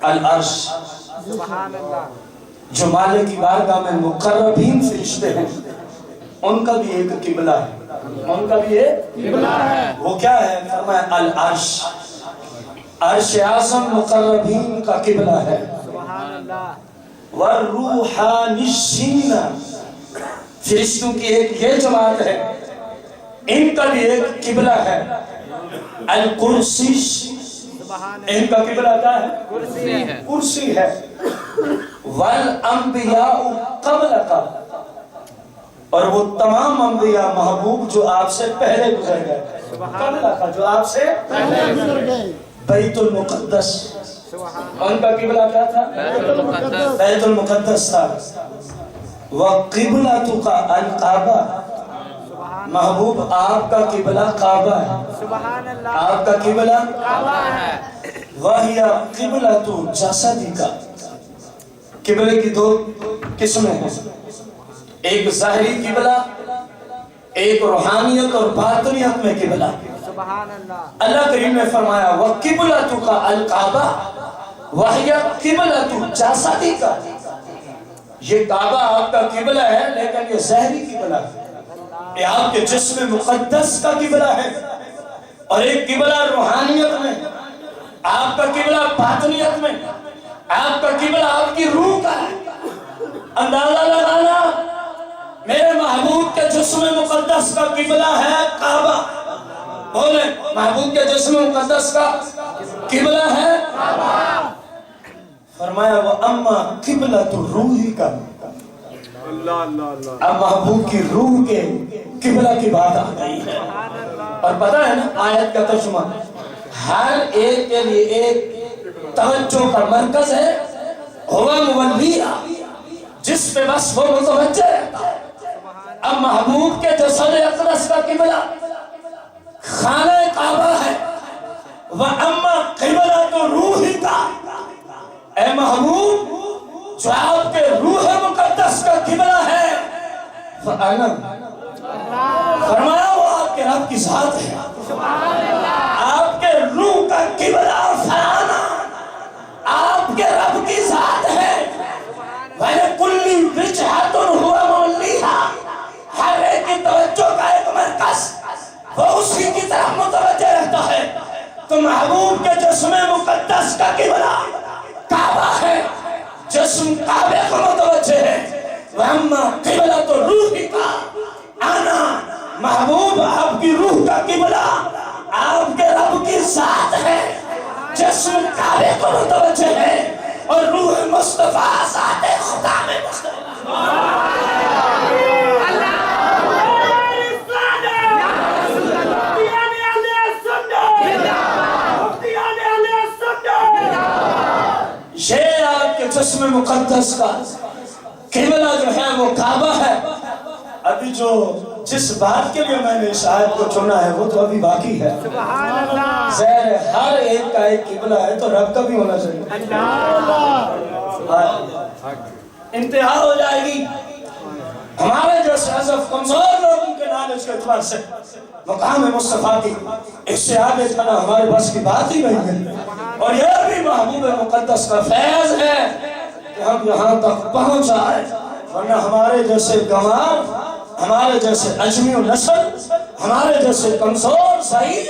العرش، سبحان اللہ، جو مالک کی بارگاہ میں مقربین فرشتے ہیں ان کا بھی ایک قبلہ ہے، ان کا بھی ایک قبلہ ہے۔ وہ کیا ہے؟ فرمایا العرش، عرش اعظم مقربین کا قبلہ ہے۔ سبحان اللہ، والروحانیین، فرشتوں کی ایک یہ جماعت ہے، ان کا بھی ایک قبلہ ہے۔ الکرسی، ان کا قبلہ کیا ہے؟ کرسی ہے۔ والانبیاء قبلک، اور وہ تمام انبیاء محبوب جو آپ سے پہلے گزر گئے، قبلک جو آپ سے پہلے گزر گئے۔ بیت المقدس، ان کا قبلہ کیا تھا؟ بیت المقدس تھا۔ وقبلتک الکعبہ، محبوب آپ کا قبلہ کعبہ ہے، سبحان اللہ، آپ کا قبلہ کعبہ ہے۔ وہی قبلۃ جسدک، قبلے کی 2 قسمیں ہیں، ایک ظاہری قبلہ، ایک روحانیت اور باطنیت میں قبلہ۔ سبحان اللہ، اللہ کریم نے فرمایا وَقِبْلَتُكَ الْقَعْبَةُ وَهِيَ قِبْلَةُ جَسَدِكَ، یہ کعبہ آپ کا قبلہ ہے لیکن یہ ظاہری قبلہ ہے، یہ آپ کے جسم مقدس کا قبلہ ہے۔ اور ایک قبلہ روحانیت میں، آپ کا قبلہ باطنیت میں، آپ کا قبلہ آپ کی روح کا ہے۔ اندازہ لگانا، میرے محبوب کے جسم مقدس کا قبلہ ہے کعبہ، بولے محبوب کے جسم مقدس کا قبلہ ہے کعبہ۔ فرمایا وَأَمَّا قِبْلَةُ الرُّوحِ کا، اب محبوب کی روح کے قبلہ کی بات آ گئی ہے۔ اور پتہ ہے نا آیت کا ترجمہ، ہر ایک کے لیے ایک توجہ کا مرکز ہے، ہوا مولیہ، جس پہ بس وہ متوجہ رہتا ہے۔ اب محبوب کے جسد اقدس کا قبلہ خانہ کعبہ ہے، وَأَمَّا قِبْلَةُ الرُّوحِ کا، اے محبوب جو آپ کے روح مقدس کا قبلہ ہے فرمایا وہ آپ کے رب کی ذات ہے. آپ کے روح کا قبلہ فرانا آپ کے رب کی ذات ہے. وَإِنَّ كُلِّ وِجْهَةٌ هُوَ مُوَلِّيهَا ہر ایک کی توجہ کا ایک مرکز وہ اسی کی طرف متوجہ رہتا ہے. تو محبوب کے جسم مقدس کا قبلہ کعبہ ہے. جسم کعبے کو متوجہ ہے. وَأَمَّا قِبْلَةُ رُوحِكَ آنا محبوب آپ کی روح کا قبلہ آپ کے رب کی ذات ہے. جسم کعبے کو متوجہ ہے اور روح مصطفیٰ ذات خدا میں یہ آپ کے جسم مقدس کا قبلہ جو ہے وہ کعبہ ہے. ابھی جو جس بات کے لیے میں نے اس آیت کو چنا ہے وہ تو ابھی باقی ہے. ظاہر ہر ایک کا ایک قبلہ ہے تو رب کا بھی ہونا چاہیے. انتہا ہو جائے گی. ہمارے جیسے حذف کمزور لوگوں کے نالج کے اعتبار سے مقام مصطفیٰ کی اس سے آگے جانا ہمارے بس کی بات ہی نہیں ہے. اور یہ بھی محبوب مقدس کا فیض ہے کہ ہم یہاں تک پہنچ آئے. ورنہ ہمارے جیسے گنوار ہمارے جیسے اجمی و نسل ہمارے جیسے کمزور ضعیف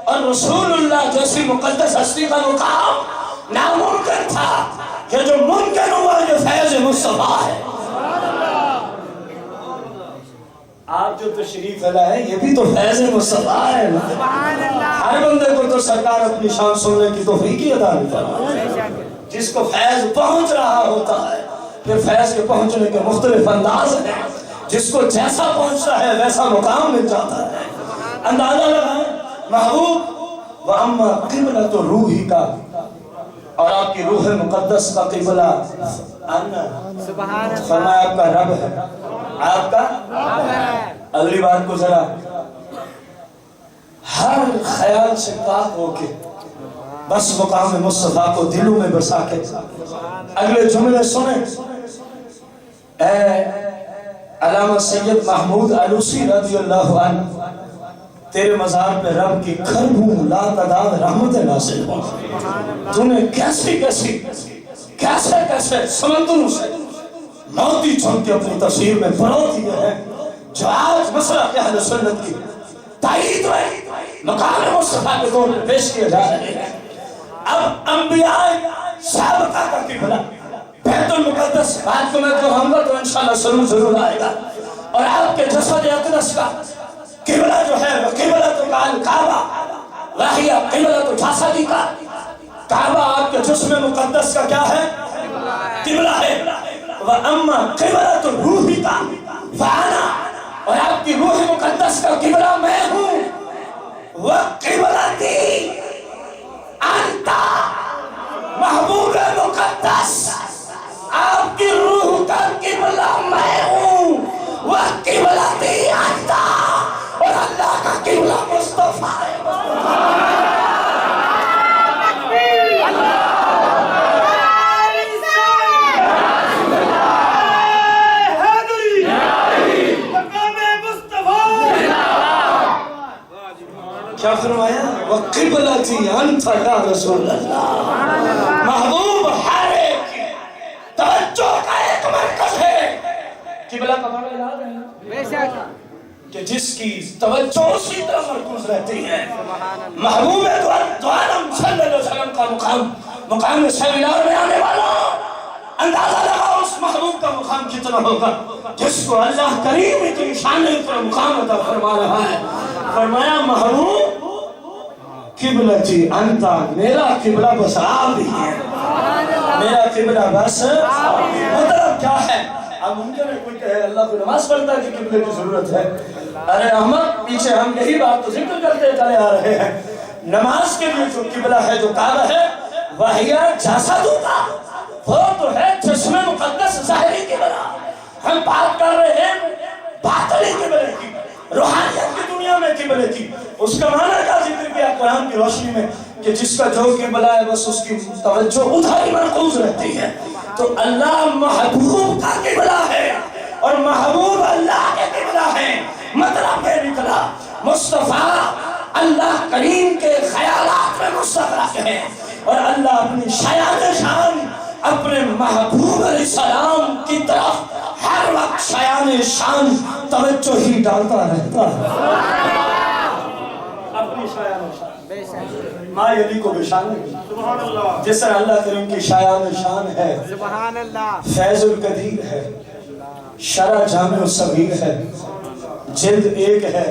اور رسول اللہ جیسی مقدس ہستی کا مقام ناممکن تھا. کہ جو ممکن ہوا یہ فیض مصطفیٰ ہے. آپ جو تشریف لائے یہ بھی تو فیض مصطفیٰ ہے. ہر بندے کو تو سرکار اپنی شان سننے کی توفیق ہی عطا نہیں فرمائے. جس کو فیض پہنچ رہا ہوتا ہے پھر فیض کے پہنچنے کے مختلف انداز ہیں. جس کو جیسا پہنچتا ہے ویسا مقام مل جاتا ہے. اندازہ لگائیں محبوب وَأَمَّا قِبْلَةُ رُوحِكَ اور آپ کی روح مقدس کا قبلہ فرمایا آپ کا رب ہے. آپ کا اگلی بات کو ذرا ہر خیال سے پاک ہو کے بس مقام مصطفیٰ کو دلوں میں بسا کے اگلے جملے سنیں. اے علامہ سید محمود علوسی رضی اللہ عنہ تیرے مزار پہ رب کی کھربوں لا تعداد رحمتیں نازل ہوں. تو نے کیسے سمندروں سے موتی چھوڑ کے اپنی تصویر میں پرو دیے ہیں جو آج مسئلہ اہل سنت کی تائید میں مقام مصطفیٰ کے دور میں پیش کیے جا رہے ہیں. اب انبیاء سابقہ کا قبلہ بیت المقدس بات کو میں کہوں گا تو انشاءاللہ ضرور آئے گا. اور آپ کے جسد اقدس کا قبلہ جو ہے وہ قبلہ تو کعبہ وحیہ قبلہ تو جسدی کا کعبہ آپ کے جسم مقدس کا کیا ہے قبلہ ہے. وَأَمَّا قِبْلَةُ رُوحِكَ فَأَنَا اور آپ کی روح مقدس کا قبلہ میں ہوں. وَقِبْلَتِي أَنْتَ محبوب مقدس آپ کی روح کا قبلہ میں ہوں. وَقِبْلَتِي أَنْتَ اور اللہ کا قبلہ مصطفیٰ ہے. کیا فرمایا وَقِبْلَتِي أَنْتَ یا رسول اللہ. محبوب ہر ایک توجہ کا ایک مرکز ہے. قبلہ کا معنی یاد ہے کہ جس کی توجہ اسی طرح مرکوز رہتی ہے. محبوب دو عالم صلی اللہ علیہ وسلم کا مقام سیمینار میں آنے والا اندازہ لگا اس محبوب کا مقام کتنا ہوگا جس کو اللہ کریم اتنی شان پر مقام عطا فرما رہا ہے. فرمایا محبوب قبلتی انت میرا قبلہ بس آپ ہی ہے. میرا قبلہ بس مطلب کیا ہے. اب ممکن ہے کوئی کہے اللہ کو نماز پڑھتا ہے کہ قبلے کی ضرورت ہے. ارے احمد پیچھے ہم یہی بات تو ذکر کرتے چلے آ رہے ہیں. نماز کے لیے جو قبلہ ہے جو کعبہ ہے وحیہ جسدوں کا وہ تو ہے جسم مقدس ظاہری قبلہ. ہم بات کر رہے ہیں باطنی قبلے کی روحانیت کی دنیا میں قبلے کی. اس کا معنی کا ذکر کیا قرآن کی روشنی میں کہ جس کا جو قبلہ ہے بس اس کی توجہ ادھر ہی مرکوز رہتی ہے. تو اللہ محبوب کا قبلہ ہے اور محبوب اللہ کے قبلہ ہے. مطلب یہ نکلا مصطفیٰ اللہ کریم کے خیالات میں مستغرق ہے اور اللہ اپنی شایان شان اپنے محبوب علیہ السلام کی طرف ہر وقت شایان شان توجہ ہی ڈالتا رہتا ہے. اپنی شایان شان ما یلی کو بشان نہیں. جس طرح اللہ کریم کی شایان شان ہے فیض القدیر ہے, شرح جامع الصغیر ہے, جلد 1 ہے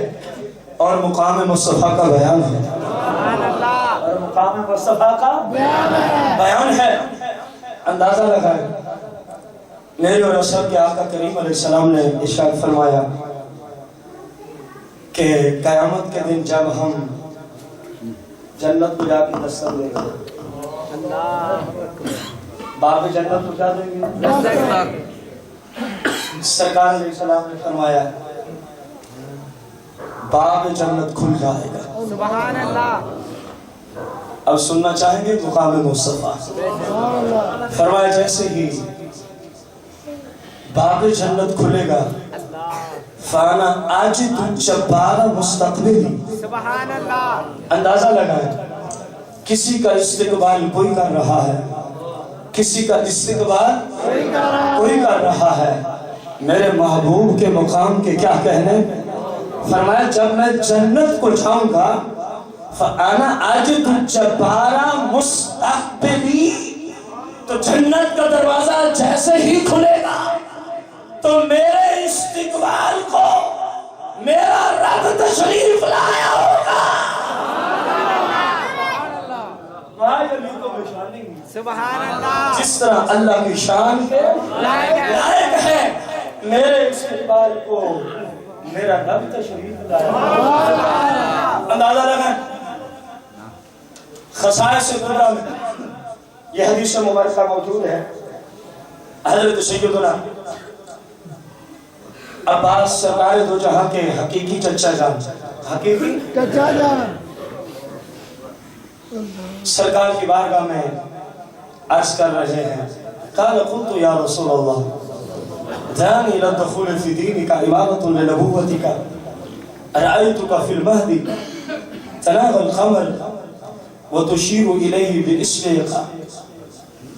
اور مقام مصطفیٰ کا بیان ہے. اور مقام مصطفیٰ کا بیان ہے. اندازہ لگائیں میرے اور اشرف کے آقا کریم علیہ السلام نے ارشاد فرمایا کہ قیامت کے دن جب ہم جنت کو جا کے دستک دیں گے, باب جنت کو کیا دیں گے؟ سرکار علیہ السلام نے فرمایا باب جنت کھل جائے گا. سبحان اللہ. اب سننا چاہیں گے مقام مصطفیٰ. فرمایا جیسے ہی باب جنت کھلے گا فانا عاجد جبار مستقبلی. سبحان اللہ. اندازہ لگائیں کسی کا استقبال کوئی کر رہا ہے, کسی کا استقبال کوئی کر رہا ہے. میرے محبوب کے مقام کے کیا کہنے. فرمایا جب میں جنت کو جاؤں گا فانا عاجد جبار مستقبلی, تو جنت کا دروازہ جیسے ہی کھلے گا تو میرے استقبال کو میرا رب تشریف لایا ہوگا. سبحان اللہ. جس طرح اللہ کی شان کے لائق ہے میرے استقبال کو میرا رب تشریف لایا ہوگا. اندازہ لگائیں خصائص کبریٰ میں یہ حدیث مبارکہ موجود ہے. حضرت سیدنا عباس سرکار دو جہاں کے حقیقی چچا جان, حقیقی چچا جان سرکار کی بارگاہ میں عرض کر رہے ہیں. قال قلت یا رسول اللہ دعني الى الدخول في دينك إمامة لنبوتك رأيتك في المهدي تناغ القمر وتشير إليه بإسمك.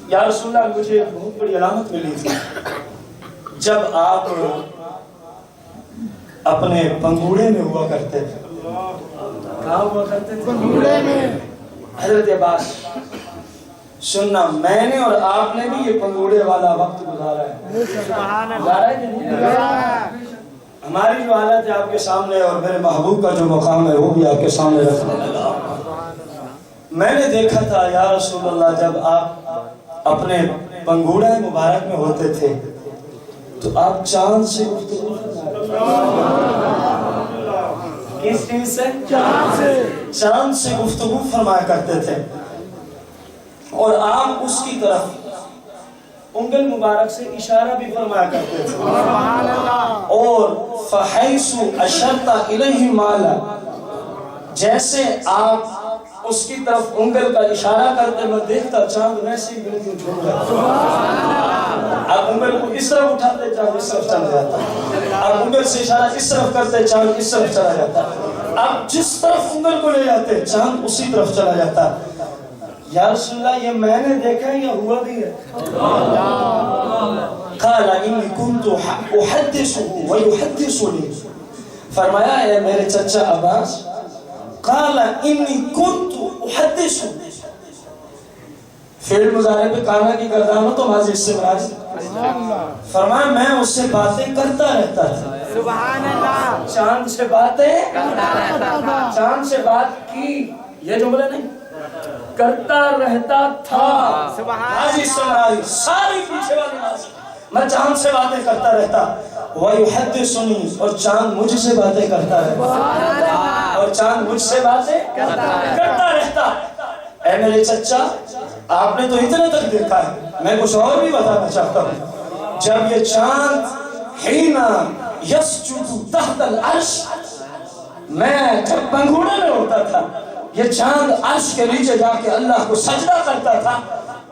یا رسول اللہ مجھے بہت بڑی علامت ملی تھی جب آپ اپنے پنگوڑے میں ہوا کرتے تھے. کہاں ہوا کرتے تھے؟ پنگوڑے میں. حضرت عباس سننا میں نے اور آپ نے بھی یہ پنگوڑے والا وقت گزارا ہے. گزارا ہے کہ نہیں؟ ہماری جو حالت ہے آپ کے سامنے اور میرے محبوب کا جو مقام ہے وہ بھی آپ کے سامنے رکھنے لگا. میں نے دیکھا تھا یا رسول اللہ جب آپ اپنے پنگوڑے مبارک میں ہوتے تھے تو آپ چاند سے گفتگو کس چیز سے؟ چاند سے گفتگو فرمایا کرتے تھے اور آپ اس کی طرف انگل مبارک سے اشارہ بھی فرمایا کرتے تھے. اور فحیث اشرت الیہ مالا, جیسے آپ اس کی طرف انگل کا اشارہ کرتے میں دیکھتا چاند ویسے ہی بالکل جھوم جاتا. آپ انگل کو اس طرف اٹھاتے چاند اس طرف چلا جاتا, آپ انگل سے اشارہ اس طرف کرتے چاند اس طرف چلا جاتا, آپ جس طرف انگل کو لے جاتے چاند اسی طرف چلا جاتا. یا رسول اللہ یہ میں نے دیکھا ہے یا ہوا بھی ہے؟ قال انی کنت احدثه ويحدثني. فرمایا اے میرے چچا عباس, قال انی کنت احدثه, فعل مضارع پہ کانا کی گردان ہو تو ماضی اس سے مراد. فرمایا میں اس سے باتیں کرتا رہتا تھا. سبحان اللہ. چاند سے باتیں کرتا رہتا تھا. چاند سے بات کی یہ جملہ نہیں, کرتا رہتا تھا. ماضی سے مراد ساری پیچھے والی ماضی. میں چاند سے باتیں کرتا رہتا. وَيُحَدِّثُنِي, اور چاند مجھ سے باتیں کرتا رہتا, اور چاند مجھ سے باتیں کرتا رہتا. اے میرے چچا آپ نے تو اتنے تک دیکھا ہے, میں کچھ اور بھی بتانا چاہتا ہوں. جب یہ چاند حینا یسجد تحت العرش, میں جب پنگھوڑے میں ہوتا تھا یہ چاند عرش کے نیچے جا کے اللہ کو سجدہ کرتا تھا.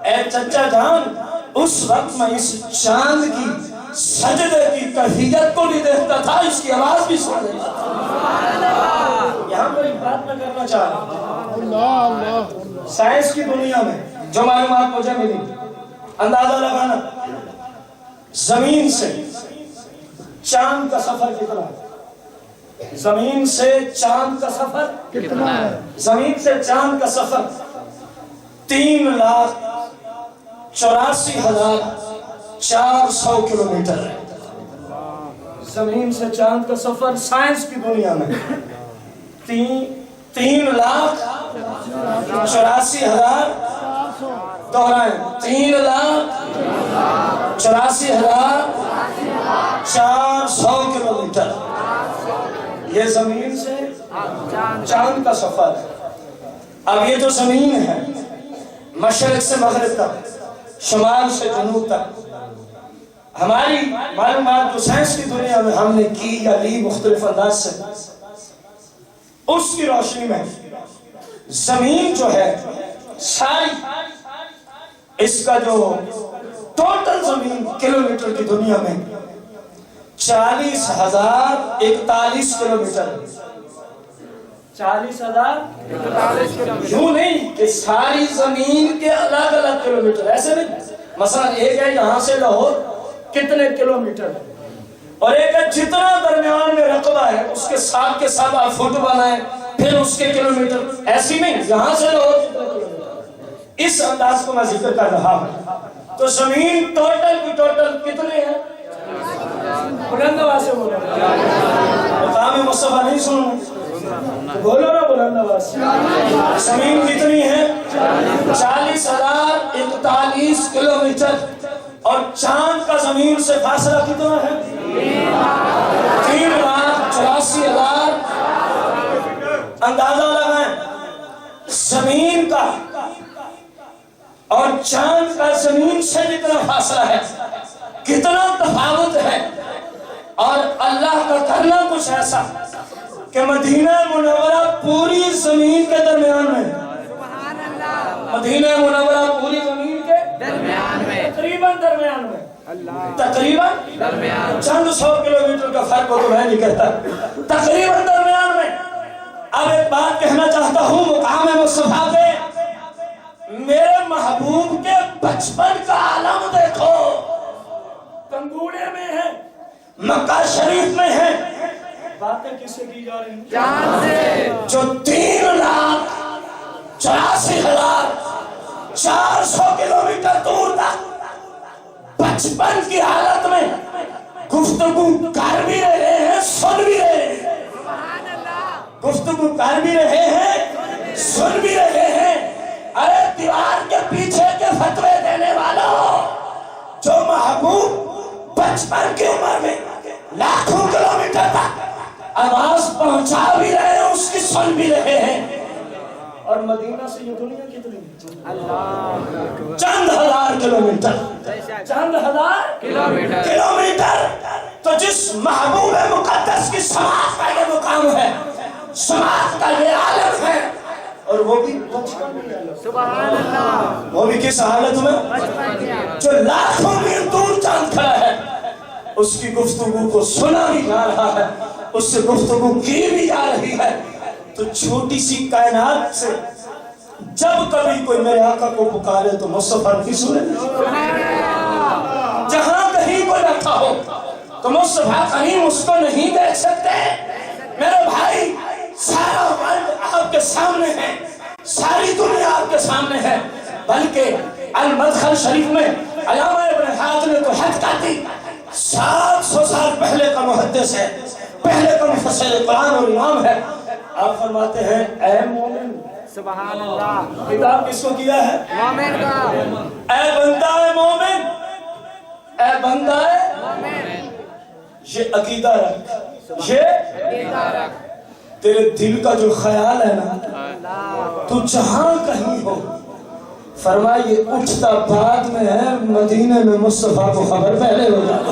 اے چچا جان اس وقت میں اس چاند کی سجدے کی کیفیت کو نہیں دیکھتا تھا, اس کی آواز بھی سن لیتا تھا. یہاں پر ایک بات میں کرنا چاہ رہا ہوں. سائنس کی دنیا میں جو معلومات مجھے ملی, اندازہ لگانا زمین سے چاند کا سفر کتنا ہے؟ زمین سے چاند کا سفر کتنا ہے؟ زمین سے چاند کا سفر 3,84,400 کلومیٹر ہے. زمین سے چاند کا سفر سائنس کی دنیا میں 3,84,000 دہرائیں 3,84,400 کلومیٹر. یہ زمین سے چاند کا سفر ہے. اب یہ جو زمین ہے مشرق سے مغرب تک, شمال سے جنوب تک, ہماری معلومات جو سائنس کی دنیا میں ہم نے کی یا لی مختلف انداز سے, اس کی روشنی میں زمین جو ہے ساری, اس کا جو ٹوٹل زمین کلومیٹر کی دنیا میں 40,041 کلومیٹر. 40,041 یوں نہیں کہ ساری زمین کے الگ الگ کلومیٹر, ایسے نہیں. مثلا ایک ہے یہاں سے لاہور کتنے کلومیٹر, اور ایک ہے جتنا درمیان میں رقبہ ہے اس کے ساتھ آپ فٹ بنائیں پھر اس کے کلومیٹر. ایسی نہیں یہاں سے لاہور کتنے کلومیٹر, اس انداز کو میں ذکر کر رہا ہوں. تو زمین ٹوٹل کی ٹوٹل کتنے ہیں؟ بلند آواز سے بولو, مقام مصطفیٰ نہیں سنو, بولو نا بلند آواز سے. زمین کتنی ہے؟ 40,041 کلومیٹر. اور چاند کا زمین سے فاصلہ کتنا ہے؟ 3,84,000. اندازہ لگائیں زمین کا اور چاند کا زمین سے جتنا فاصلہ ہے, کتنا تفاوت ہے. اور اللہ کا کرنا کچھ ایسا کہ مدینہ منورہ پوری زمین کے درمیان میں, مدینہ منورہ پوری زمین کے درمیان میں, تقریباً درمیان میں, تقریباً چند 100 کلومیٹر کا فرق ہو تو میں نہیں کہتا, تقریباً درمیان میں. اب ایک بات کہنا چاہتا ہوں, مقام مصطفیٰ کے میرے محبوب کے بچپن کا عالم دیکھو. کنگوڑے میں ہے, مکہ شریف میں ہے. باتیں کس سے کی جا رہی ہیں؟ چاند سے. جو 3,84,400 کلومیٹر دور تک بچپن کی حالت میں گفتگو کر بھی رہے ہیں, سن بھی رہے ہیں. گفتگو کر بھی رہے ہیں, سن بھی رہے ہیں. ارے دیوار کے پیچھے کے فتوے دینے والوں, جو محبوب بچپن کی عمر میں لاکھوں کلومیٹر تک آواز پہنچا بھی رہے ہیں, اس کی سن بھی رہے ہیں. اور مدینہ سے یہ دنیا کتنی؟ چند ہزار کلومیٹر, چند ہزار کلومیٹر. تو جس محبوب مقدس کی سماعت کا یہ مقام ہے, سماعت کا یہ عالم ہے, اور وہ بھی بچپن میں, سبحان اللہ, وہ بھی کس حالت میں؟ جو لاکھوں میل دور چاند کھڑا ہے, اس کی گفتگو کو سنا بھی جا رہا ہے, اس سے گفتگو کی بھی جا رہی ہے. تو چھوٹی سی کائنات سے جب کبھی کوئی میرے آقا کو پکارے تو مصطفیٰ کی سنے. جہاں کہیں کوئی رکھا ہو تو مصطفیٰ کریم اس کو نہیں دیکھ سکتے. میرے بھائی, سارا ورلڈ آپ کے سامنے ہے, ساری دنیا آپ کے سامنے ہے. بلکہ المدخل شریف میں علامہ ابن حاتم نے تو حد کر دی, 700 سال پہلے کا محدث ہے, پہلے کا مفسر قرآن اور امام ہے. آپ فرماتے ہیں اے مومن, سبحان اللہ, خطاب کس کو کیا ہے؟ مومن کا. اے بندہ مومن, اے بندہ مومن, یہ عقیدہ رکھ, یہ عقیدہ رکھ. تیرے دل کا جو خیال ہے نا, تو جہاں کہیں ہو, فرمائے یہ اٹھتا بعد میں ہے, مدینے میں مصطفیٰ کو خبر پہلے ہو جاتی.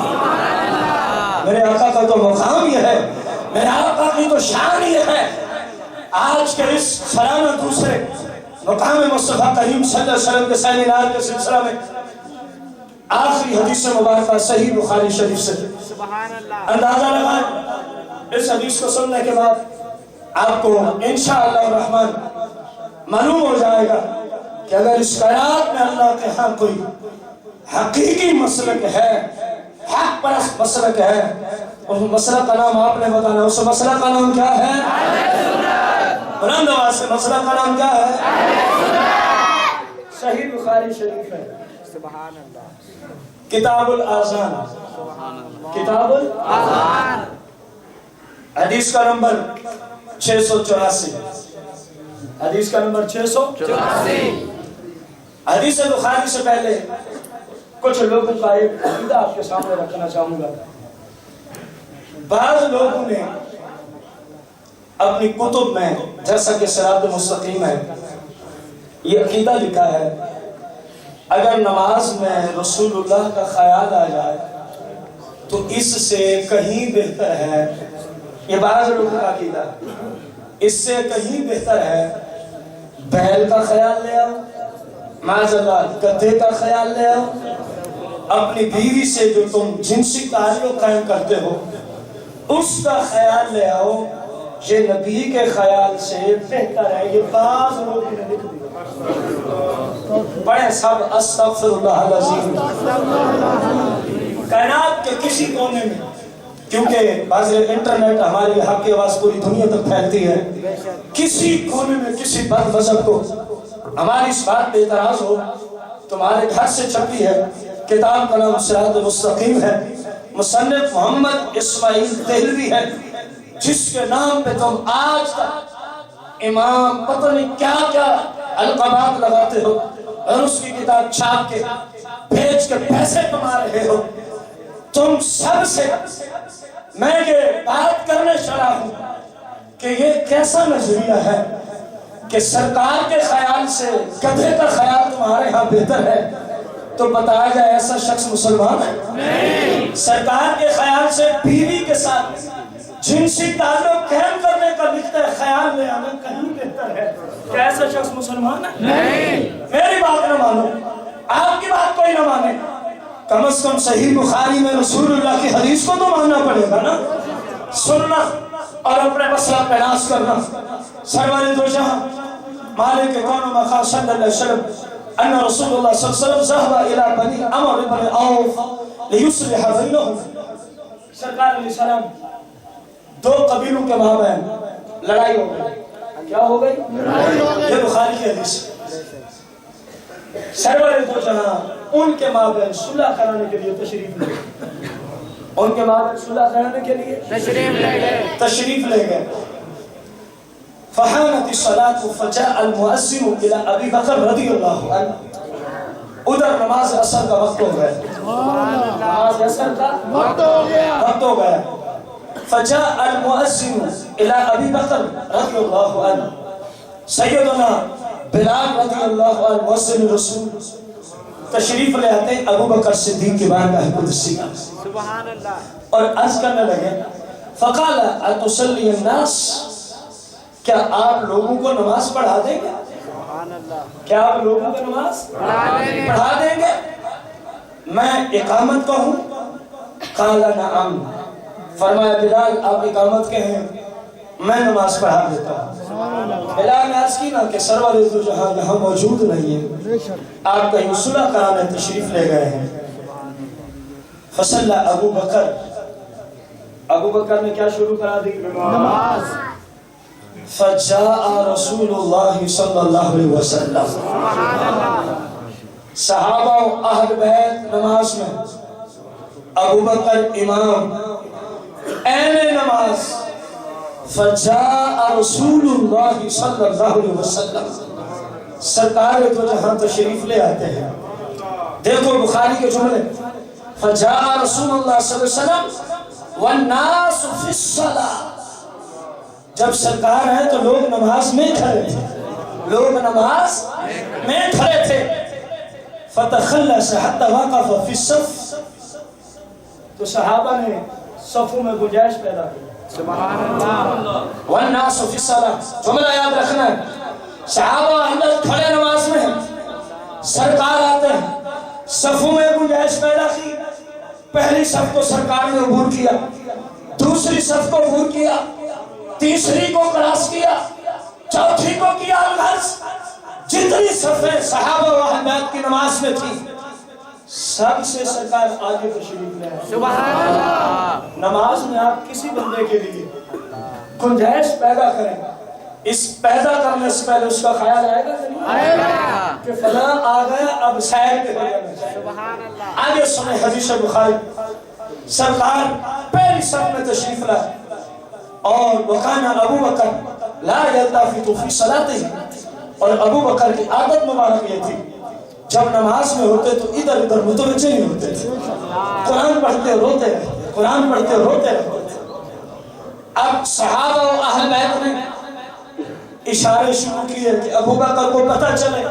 میرے آقا کا تو مقام یہ ہے, میرے آقا کی تو شان یہ ہے آج کے اس سالانہ دوسرے مقام مصطفیٰ کریم صلی اللہ علیہ وسلم کے سیمینار کے سلسلہ میں آخری حدیث مبارکہ صحیح بخاری شریف سے اندازہ لگائیں. اس حدیث کو سننے کے بعد آپ کو انشاءاللہ الرحمن معلوم ہو جائے گا کہ اگر اس کائنات میں اللہ کے ہاں کوئی حقیقی مسلک ہے، حق پرست مسلک ہے، اس مسلک کا نام آپ نے بتانا. اس مسلک کا نام کیا ہے؟ بلند آواز سے مسلک کا نام کیا ہے؟ صحیح بخاری شریف ہے. کتاب الاذان، کتاب الاذان حدیث کا نمبر 684. حدیث کا نمبر 684. حدیث بخاری سے پہلے کچھ لوگوں کا ایک عقیدہ آپ کے سامنے رکھنا چاہوں گا. بعض لوگوں نے اپنی کتب میں، جیسا کہ صراط مستقیم ہے، یہ عقیدہ لکھا ہے اگر نماز میں رسول اللہ کا خیال آ جائے تو اس سے کہیں بہتر ہے. یہ بعض لوگوں کا عقیدہ ہے. اس سے کہیں بہتر ہے بیل کا خیال لے آؤ، معاذ اللہ گدھے کا خیال لے آؤ، اپنی بیوی سے جو تم جنسی تعلق قائم کرتے ہو اس کا خیال لے آؤ. یہ نبی کے خیال سے بہتر ہے. یہ بعض لوگوں نے لکھ دیا. پڑھیں سب استغفر اللہ العظیم. کائنات کے کسی کونے میں، کیونکہ بعض انٹرنیٹ ہماری حق کی آواز پوری دنیا تک پھیلتی ہے، کسی کونے میں کسی بد مذہب کو ہماری اس بات پہ اعتراض ہو، تمہارے گھر سے چھپی ہے کتاب کا نام صراط مستقیم ہے، مصنف محمد اسماعیل دہلوی ہے، جس کے نام پہ تم آج تک امام پتہ نہیں کیا کیا القابات لگاتے ہو اور اس کی کتاب چھاپ کے بھیج کے پیسے کما رہے ہو. تم سب سے میں یہ بات کرنے چلا ہوں کہ یہ کیسا نظریہ ہے کہ سرکار کے خیال سے گدھے کا خیال تمہارے ہاں بہتر ہے. تو بتایا جائے ایسا شخص مسلمان ہے؟ سرکار کے خیال سے بیوی کے ساتھ جنسی تعلق قائم کرنے کا لکھتا ہے خیال لے آنا کہیں بہتر ہے. کیا ایسا شخص مسلمان ہے؟ میری بات نہ مانو، آپ کی بات کوئی نہ مانے، کم از کم صحیح بخاری میں رسول اللہ کی حدیث کو تو ماننا پڑے گا نا. سننا اور اپنے مسئلہ پہ ناز کرنا. سرور دو جہاں مالک کون و مقام صلی اللہ علیہ وسلم ان رسول اللہ صلی اللہ علیہ وسلم ذهب الى بني عمرو بن عوف ليصلح بينهم. سرکار علیہ السلام دو قبیلوں کے مابین لڑائی ہو گئی. کیا ہو گئی؟ یہ بخاری کی حدیث. سرور دو جہاں ان کے مابین صلح کرانے کے لیے تشریف لے گئے. ان کے مابین صلح کرانے کے لیے تشریف لے گئے. فحانت الصلاة فجاء المؤذن الى ابی بکر رضی اللہ عنہ. ادھر نماز عصر کا وقت ہو گیا. نماز عصر کا وقت ہو گیا. فجاء المؤذن الى ابی بکر رضی اللہ عنہ. سیدنا بلال رضی اللہ عنہ مؤذن رسول تشریف لے آتے ابو بکر صدیق کی بارگاہ قدسی اور عرض کرنے لگے فقال اتصلی الناس، کیا آپ لوگوں کو نماز پڑھا دیں گے؟ کیا آپ لوگوں کو نماز پڑھا دیں گے؟ میں اقامت کا ہوں. قال نعم. فرمایا بلال آپ اقامت کے ہیں، میں نماز پڑھا دیتا ہوں. بلال نے عرض کی نا کہ سرور دو جہاں یہاں موجود نہیں ہے، آپ کہیں صلح کرانے تشریف لے گئے ہیں. فصلی ابو بکر. ابو بکر نے کیا شروع کرا دی؟ نماز. فجاء رسول اللہ صلی اللہ علیہ وسلم. صحابہ و اہل بیت نماز میں، ابو بکر امام این نماز. فجاء رسول اللہ صلی اللہ علیہ وسلم. سرکار دو جہاں تشریف لے آتے ہیں. دیکھو بخاری کے جملے. فجاء رسول اللہ صلی اللہ علیہ وسلم والناس فی الصلاۃ. جب سرکار ہے تو لوگ نماز میں کھڑے تھے. لوگ نماز میں کھڑے تھے. فتخلص حتى وقف في الصف. تو صحابہ نے صفوں میں گنجائش پیدا کی. والناس فی الصلاۃ، جملہ یاد رکھنا ہے. صحابہ اندر کھڑے نماز میں ہیں، سرکار آتے ہیں، صفوں میں گنجائش پیدا کی. پہلی صف کو سرکار نے عبور کیا، دوسری صف کو عبور کیا، تیسری کو کراس کیا، چوتھی کو کیا الغرض. جتنی صفیں صحابہ و اہل بیت کی نماز میں تھی سب سے سرکار آگے تشریف لے آئے. سبحان اللہ. نماز میں آپ کسی بندے کے لیے گنجائش پیدا کریں، اس پیدا کرنے سے پہلے اس کا خیال آئے گا کہ فلاں آ گیا اب سیر کے لیے. آگے سنیں حدیث بخاری. سرکار پہلی صف میں تشریف لائے اور وکانا ابو بکر لا یلتفت فی صلاته، اور ابو بکر کی عادت مبارک یہ تھی جب نماز میں ہوتے تو ادھر ادھر متوجہ نہیں ہوتے تھے، قرآن پڑھتے روتے رہتے، قرآن پڑھتے روتے رہتے. اب صحابہ و اہل بیت نے اشارے شروع کیے کہ ابو بکر کو پتہ چلے،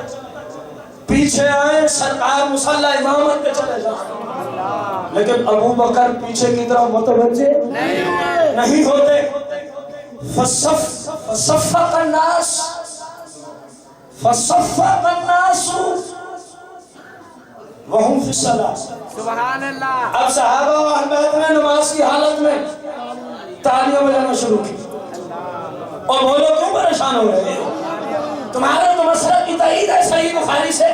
پیچھے آئے، سرکار مصلی امامت پہ چلے جائیں. لیکن ابو بکر پیچھے کی طرف متوجہ نہیں ہوتے. فصفق الناس وهم فی الصلاۃ. سبحان اللہ. اب صحابہ و اہل بیت نے نماز کی حالت میں تالیاں بجانا شروع کی. اور وہ لوگ کیوں پریشان ہو رہے ہیں؟ تمہارا تو مسلک کی تائید ہے صحیح بخاری سے.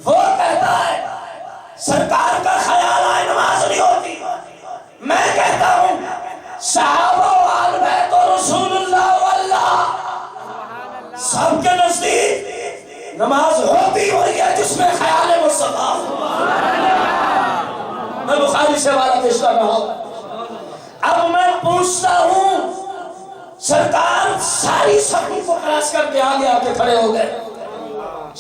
وہ کہتا ہے سرکار کا خیال آئے نماز نہیں ہوتی. میں کہتا ہوں صحابہ و اہل بیت و رسول اللہ واللہ سب کے نزدیک نماز ہوتی ہوئی ہے جس میں خیال مصطفیٰ. میں بخاری سے والا پیش کر رہا ہوں. اب میں پوچھتا ہوں، سرکار ساری صفوں کو کراس کر کے آگے آ کے کھڑے ہو گئے.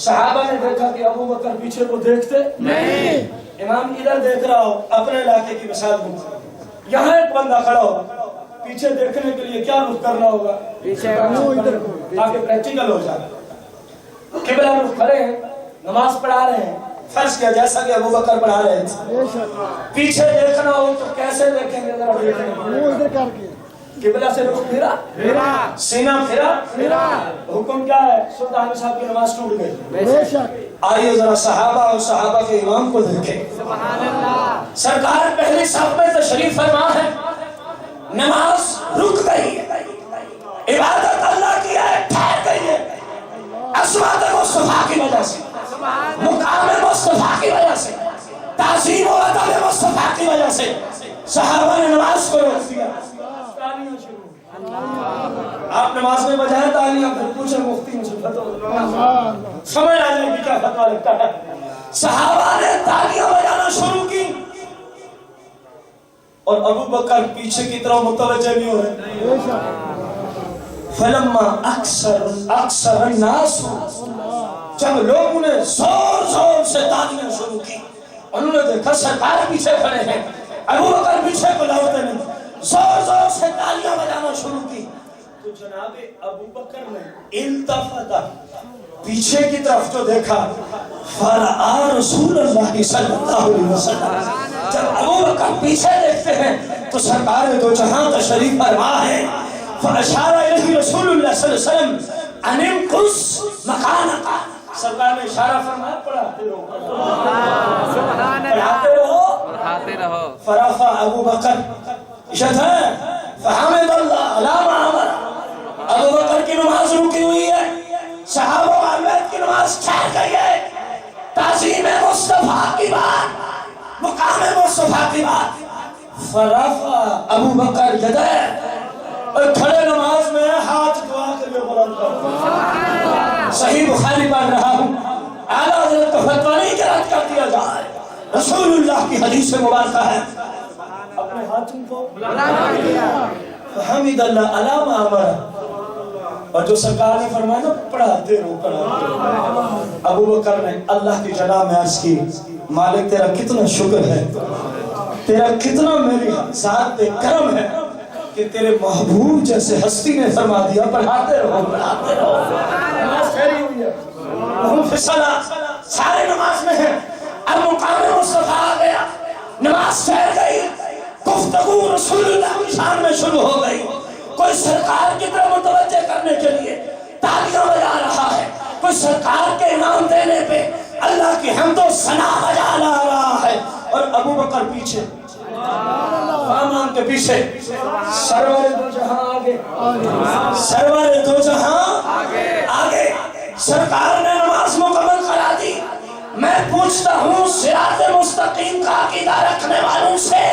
صحابہ نے دیکھا کہ ابو بکر پیچھے کو دیکھتے نہیں، امام ادھر دیکھ رہا ہو. اپنے علاقے کی مثال دوں، یہاں ایک بندہ کھڑا ہو، پیچھے دیکھنے کے لیے کیا رخ کرنا ہوگا؟ پیچھے تاکہ پریکٹیکل ہو جائے. قبلہ رخ کھڑے ہیں، نماز پڑھا رہے ہیں، فرض کیا جیسا کہ ابو بکر پڑھا رہے تھے. پیچھے دیکھنا ہو تو کیسے دیکھیں گے؟ ذرا دیکھیں. قبلہ سے رخ پھرا، سینہ پھرا. حکم کیا ہے؟ سلطان صاحب کی نماز ٹوٹ گئی. آئیے ذرا صحابہ اور صحابہ کے امام کو دیکھیں. سرکار پہلی صف میں تشریف فرما ہے، نماز رک گئی ہے، عبادت اللہ کی ہے ٹھہر گئی ہے. عظمت مصطفیٰ کی وجہ سے، مقام مصطفیٰ کی وجہ سے، تعظیم و ادب مصطفیٰ کی وجہ سے صحابہ نے نماز کو روک دیا. آپ نماز میں بجائے تالیاں پھر پوچھے مفتی مجھے سمجھ آ جائے گی کیا فتویٰ لگتا ہے. صحابہ نے تالیاں بجانا شروع کی اور ابو بکر پیچھے کی طرف متوجہ نہیں ہو رہے. فلما اکثر الناس، جب لوگوں نے زور زور سے تالیاں شروع کی، انہوں نے دیکھا سرکار پیچھے کھڑے ہیں، ابو بکر پیچھے کو لوٹے نہیں، زور زور سے تالیاں بجانا شروع کی. تو جناب ابو بکر نے التفت، پیچھے کی طرف جو دیکھا، فرآ رسول اللہ صلی اللہ علیہ وسلم. جب ابو بکر پیچھے دیکھتے ہیں تو سرکار دو جہاں تشریف فرما ہے. فاشار الیہ رسول اللہ صلی اللہ علیہ وسلم ان امکث مکانک. سرکار نے اشارہ فرمایا پڑھاتے رہو، پڑھاتے رہو. فرفع ابو بکر شتھا فحمد اللہ علی ما امر. ابو بکر کی نماز رکی ہوئی ہے، صحابہ و اہل بیت کی نماز ٹھہر گئی ہے. تعظیم مصطفیٰ کی بات، مقام مصطفیٰ کی بات. فرفع ابو بکر یدہ، اور کھڑے نماز میں ہاتھ دعا کے لیے بلند کر. صحیح بخاری پڑھ رہا ہوں، اعلیٰ حضرت کا فتویٰ نہیں کہ رد کر دیا جائے، رسول اللہ کی حدیث مبارکہ ہے. اپنے ہاتھوں کو بلند کیا، فحمد اللہ علی ما امر. اور جو سرکار نے فرمایا نا پڑھاتے رہو. ابو بکر نے اللہ کی جناب میں عرض کی، مالک تیرا کتنا شکر ہے، تیرا کتنا میری ذات پہ کرم ہے کہ تیرے محبوب جیسے ہستی نے فرما دیا پڑھاتے رہو پڑھاتے رہو. نماز ٹھہری ہوئی ہے، ہم فصلہ سارے نماز میں ہیں. اب مقام مصطفیٰ آ گیا، نماز ٹھہر گئی، گفتگو رسول اللہ کی شان میں شروع ہو گئی. کوئی سرکار کی طرف متوجہ کرنے کے لیے تالیاں بجا رہا ہے, کوئی سرکار کے انعام دینے پہ اللہ کی حمد و ثنا بجا رہا ہے, اور ابو بکر پیچھے, سامان کے پیچھے. سرور دو جہاں آگے, سرور دو جہاں آگے. سرکار نے نماز مکمل کرا دی. میں پوچھتا ہوں صراط مستقیم کا عقیدہ رکھنے والوں سے,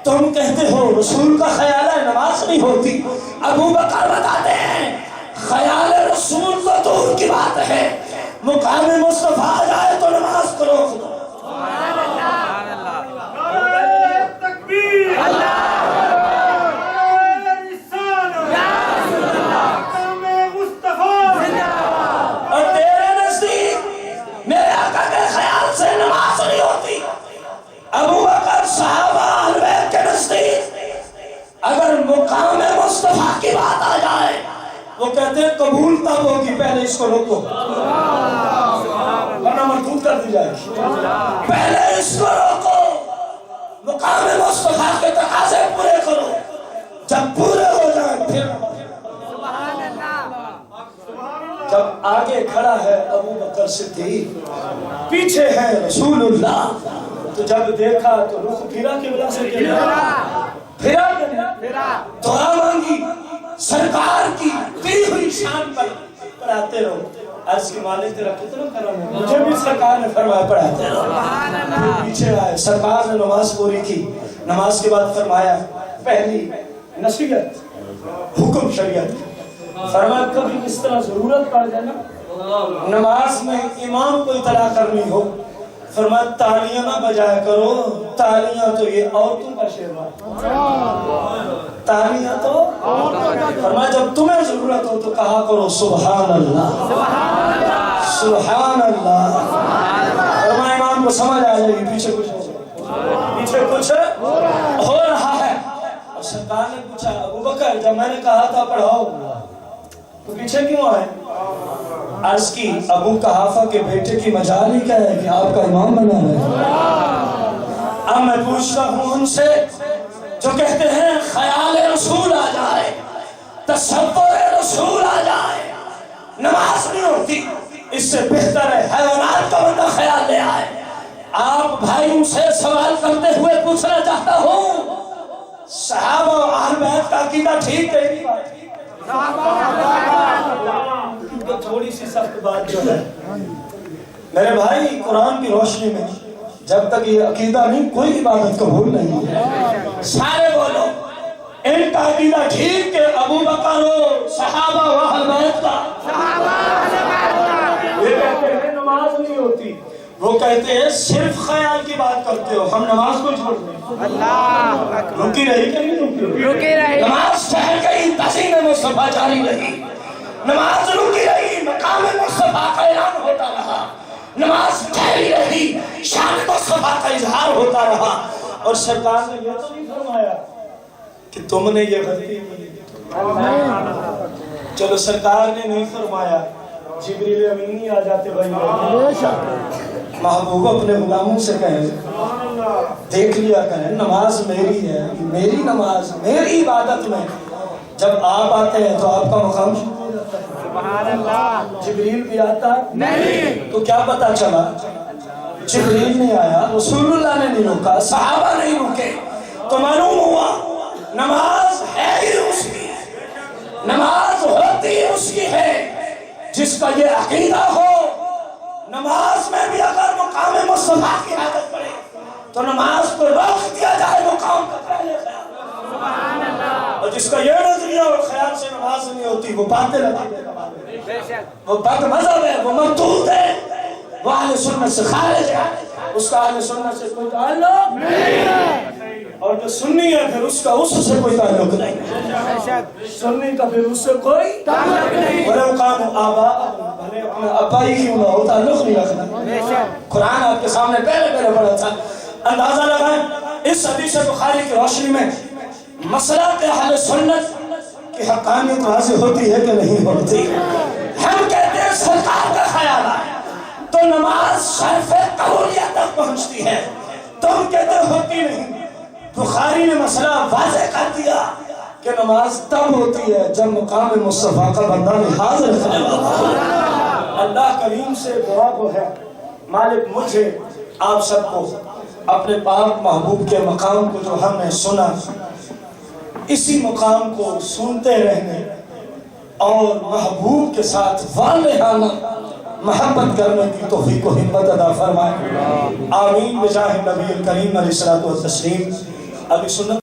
تم کہتے ہو رسول کا خیال ہے نماز نہیں ہوتی. ابو بکر بتاتے ہیں خیال رسول تو دور کی بات ہے, مقام مصطفیٰ آ جائے تو نماز کو روک دو. اور تیرے نزدیک میرے آقا کے خیال سے نماز نہیں ہوتی. ابو بکر صحابہ اہل بیت کے نزدیک اگر مقام مصطفیٰ کی بات آ جائے وہ کہتے ہیں قبول تب ہوگی, پہلے اس کو روکو ورنہ مردود کر دی جائے گی. پہلے اس کو روکو, مقام مصطفیٰ کے تقاضے پورے کرو, جب پورے ہو جائیں پھر. جب آگے کھڑا ہے ابو بکر صدیق, پیچھے ہے رسول اللہ, تو جب دیکھا تو رخ پھرا قبلہ سے پھرا دعا مانگی سرکار کی دی ہوئی شان پر پڑھاتے رہو. عرض کی مالک تیرا کتنا کرم ہے, مجھے بھی سرکار نے فرمایا پڑھاتے رہو. پھر پیچھے آئے, سرکار نے نماز پوری کی. نماز کے بعد فرمایا پہلی نصیحت حکم شریعت, فرمایا کبھی اس طرح ضرورت پڑ جائے نا نماز میں امام کو اطلاع کرنی ہو, فرمایا تالیاں نہ بجایا کرو, تالیاں تو یہ عورتوں کا شعر ہے, تالیاں تو فرمایا جب تمہیں ضرورت ہو تو کہا کرو سبحان اللہ سبحان اللہ. فرمایا امام کو سمجھ آ جائے گی پیچھے کچھ ہو رہا ہے. اور سرکار نے پوچھا ابو بکر جب میں نے کہا تھا پڑھاؤ تو پیچھے کیوں آئے؟ عرض کی ابو قحافہ کے بیٹے کی مجال ہی کیا ہے کہ آپ کا امام بنا رہے. اب میں پوچھتا ہوں ان سے جو کہتے ہیں خیال رسول آ جائے, تصور رسول آ جائے, نماز نہیں ہوتی, اس سے بہتر ہے حیوانات کا بندہ خیال لے آئے. آپ بھائیوں سے سوال کرتے ہوئے پوچھنا چاہتا ہوں صحابہ و اہل بیت کا عقیدہ ٹھیک ہے؟ تھوڑی سی سخت بات جو ہے میرے بھائی, قرآن کی روشنی میں جب تک یہ عقیدہ نہیں کوئی عبادت قبول نہیں ہے. سارے بولو ان کا عقیدہ ٹھیک کہ ابو بکر ہو صحابہ و اہل بیت کا, یہ کہتے ہیں نماز نہیں ہوتی, وہ کہتے ہیں صرف خیال کی بات کرتے ہو, ہم نماز کو چھوڑ دیں. رکی رہی کہ نہیں رکی رہی؟ نماز ٹھہر گئی, تسلیم مصطفیٰ جاری رہی. نماز رکی رہی, مقام مصطفیٰ کا اعلان ہوتا رہا. نماز ٹھہری رہی, شان مصطفیٰ کا اظہار ہوتا رہا. اور سرکار نے یہ تو نہیں فرمایا کہ تم نے یہ غلطی کی. چلو سرکار نے نہیں فرمایا, جبریل امین ہی آ جاتے بھائی, محبوب اپنے غلاموں سے کہیں دیکھ لیا کریں نماز میری ہے, میری نماز میری عبادت میں جب آپ آتے ہیں تو آپ کا مقام شروع ہو جاتا ہے. سبحان اللہ. جبریل بھی آتا نہیں تو کیا پتا چلا, جبریل نہیں آیا, رسول اللہ نے نہیں روکا, صحابہ نہیں روکے, تو معلوم ہوا نماز ہے ہی اس کی, نماز ہوتی اس کی ہے جس کا یہ عقیدہ ہو. نماز میں بھی اگر مقام مصطفیٰ کی عادت پڑے تو نماز کو روک دیا جائے مقام کا پہلے خیال. اور جس کا یہ نظریہ اور خیال سے نماز نہیں ہوتی وہ باطل ہے, وہ بد مذہب ہے, وہ مردود ہے, وہ اہل سنت سے خارج ہے, اس کا اہل سنت سے کوئی تعلق نہیں. اور جو سنی ہے پھر اس کا اس سے کوئی تعلق نہیں, سنی کا پھر اس سے کوئی تعلق نہیں. ولو کانوا آباء, بھلے اپنے ابا ہی کیوں نہ ہو, تعلق نہیں رکھنا. قرآن آپ کے سامنے پہلے پڑھا تھا. اندازہ لگائیں اس حدیث بخاری کی روشنی میں مسلک اہل سنت کی حقانیت واضح ہوتی ہے کہ نہیں ہوتی. ہم کہتے ہیں سرکار کا خیال آئے تو نماز شرف قبولیت تک پہنچتی ہے, تم کہتے ہوتی نہیں. بخاری نے مسئلہ واضح کر دیا کہ نماز تب ہوتی ہے جب مقام مصطفیٰ کا بندہ حاضر ہے۔ اللہ کریم سے دعا کو ہے مالک مجھے آپ سب کو اپنے پاک محبوب کے مقام کو جو ہم نے سنا اسی مقام کو سنتے رہنے اور محبوب کے ساتھ والہانہ محبت کرنے کی توفیق و ہمت عطا فرمائے، آمین بجاہ نبی کریم علیہ الصلوۃ والتسلیم۔ ابھی سنت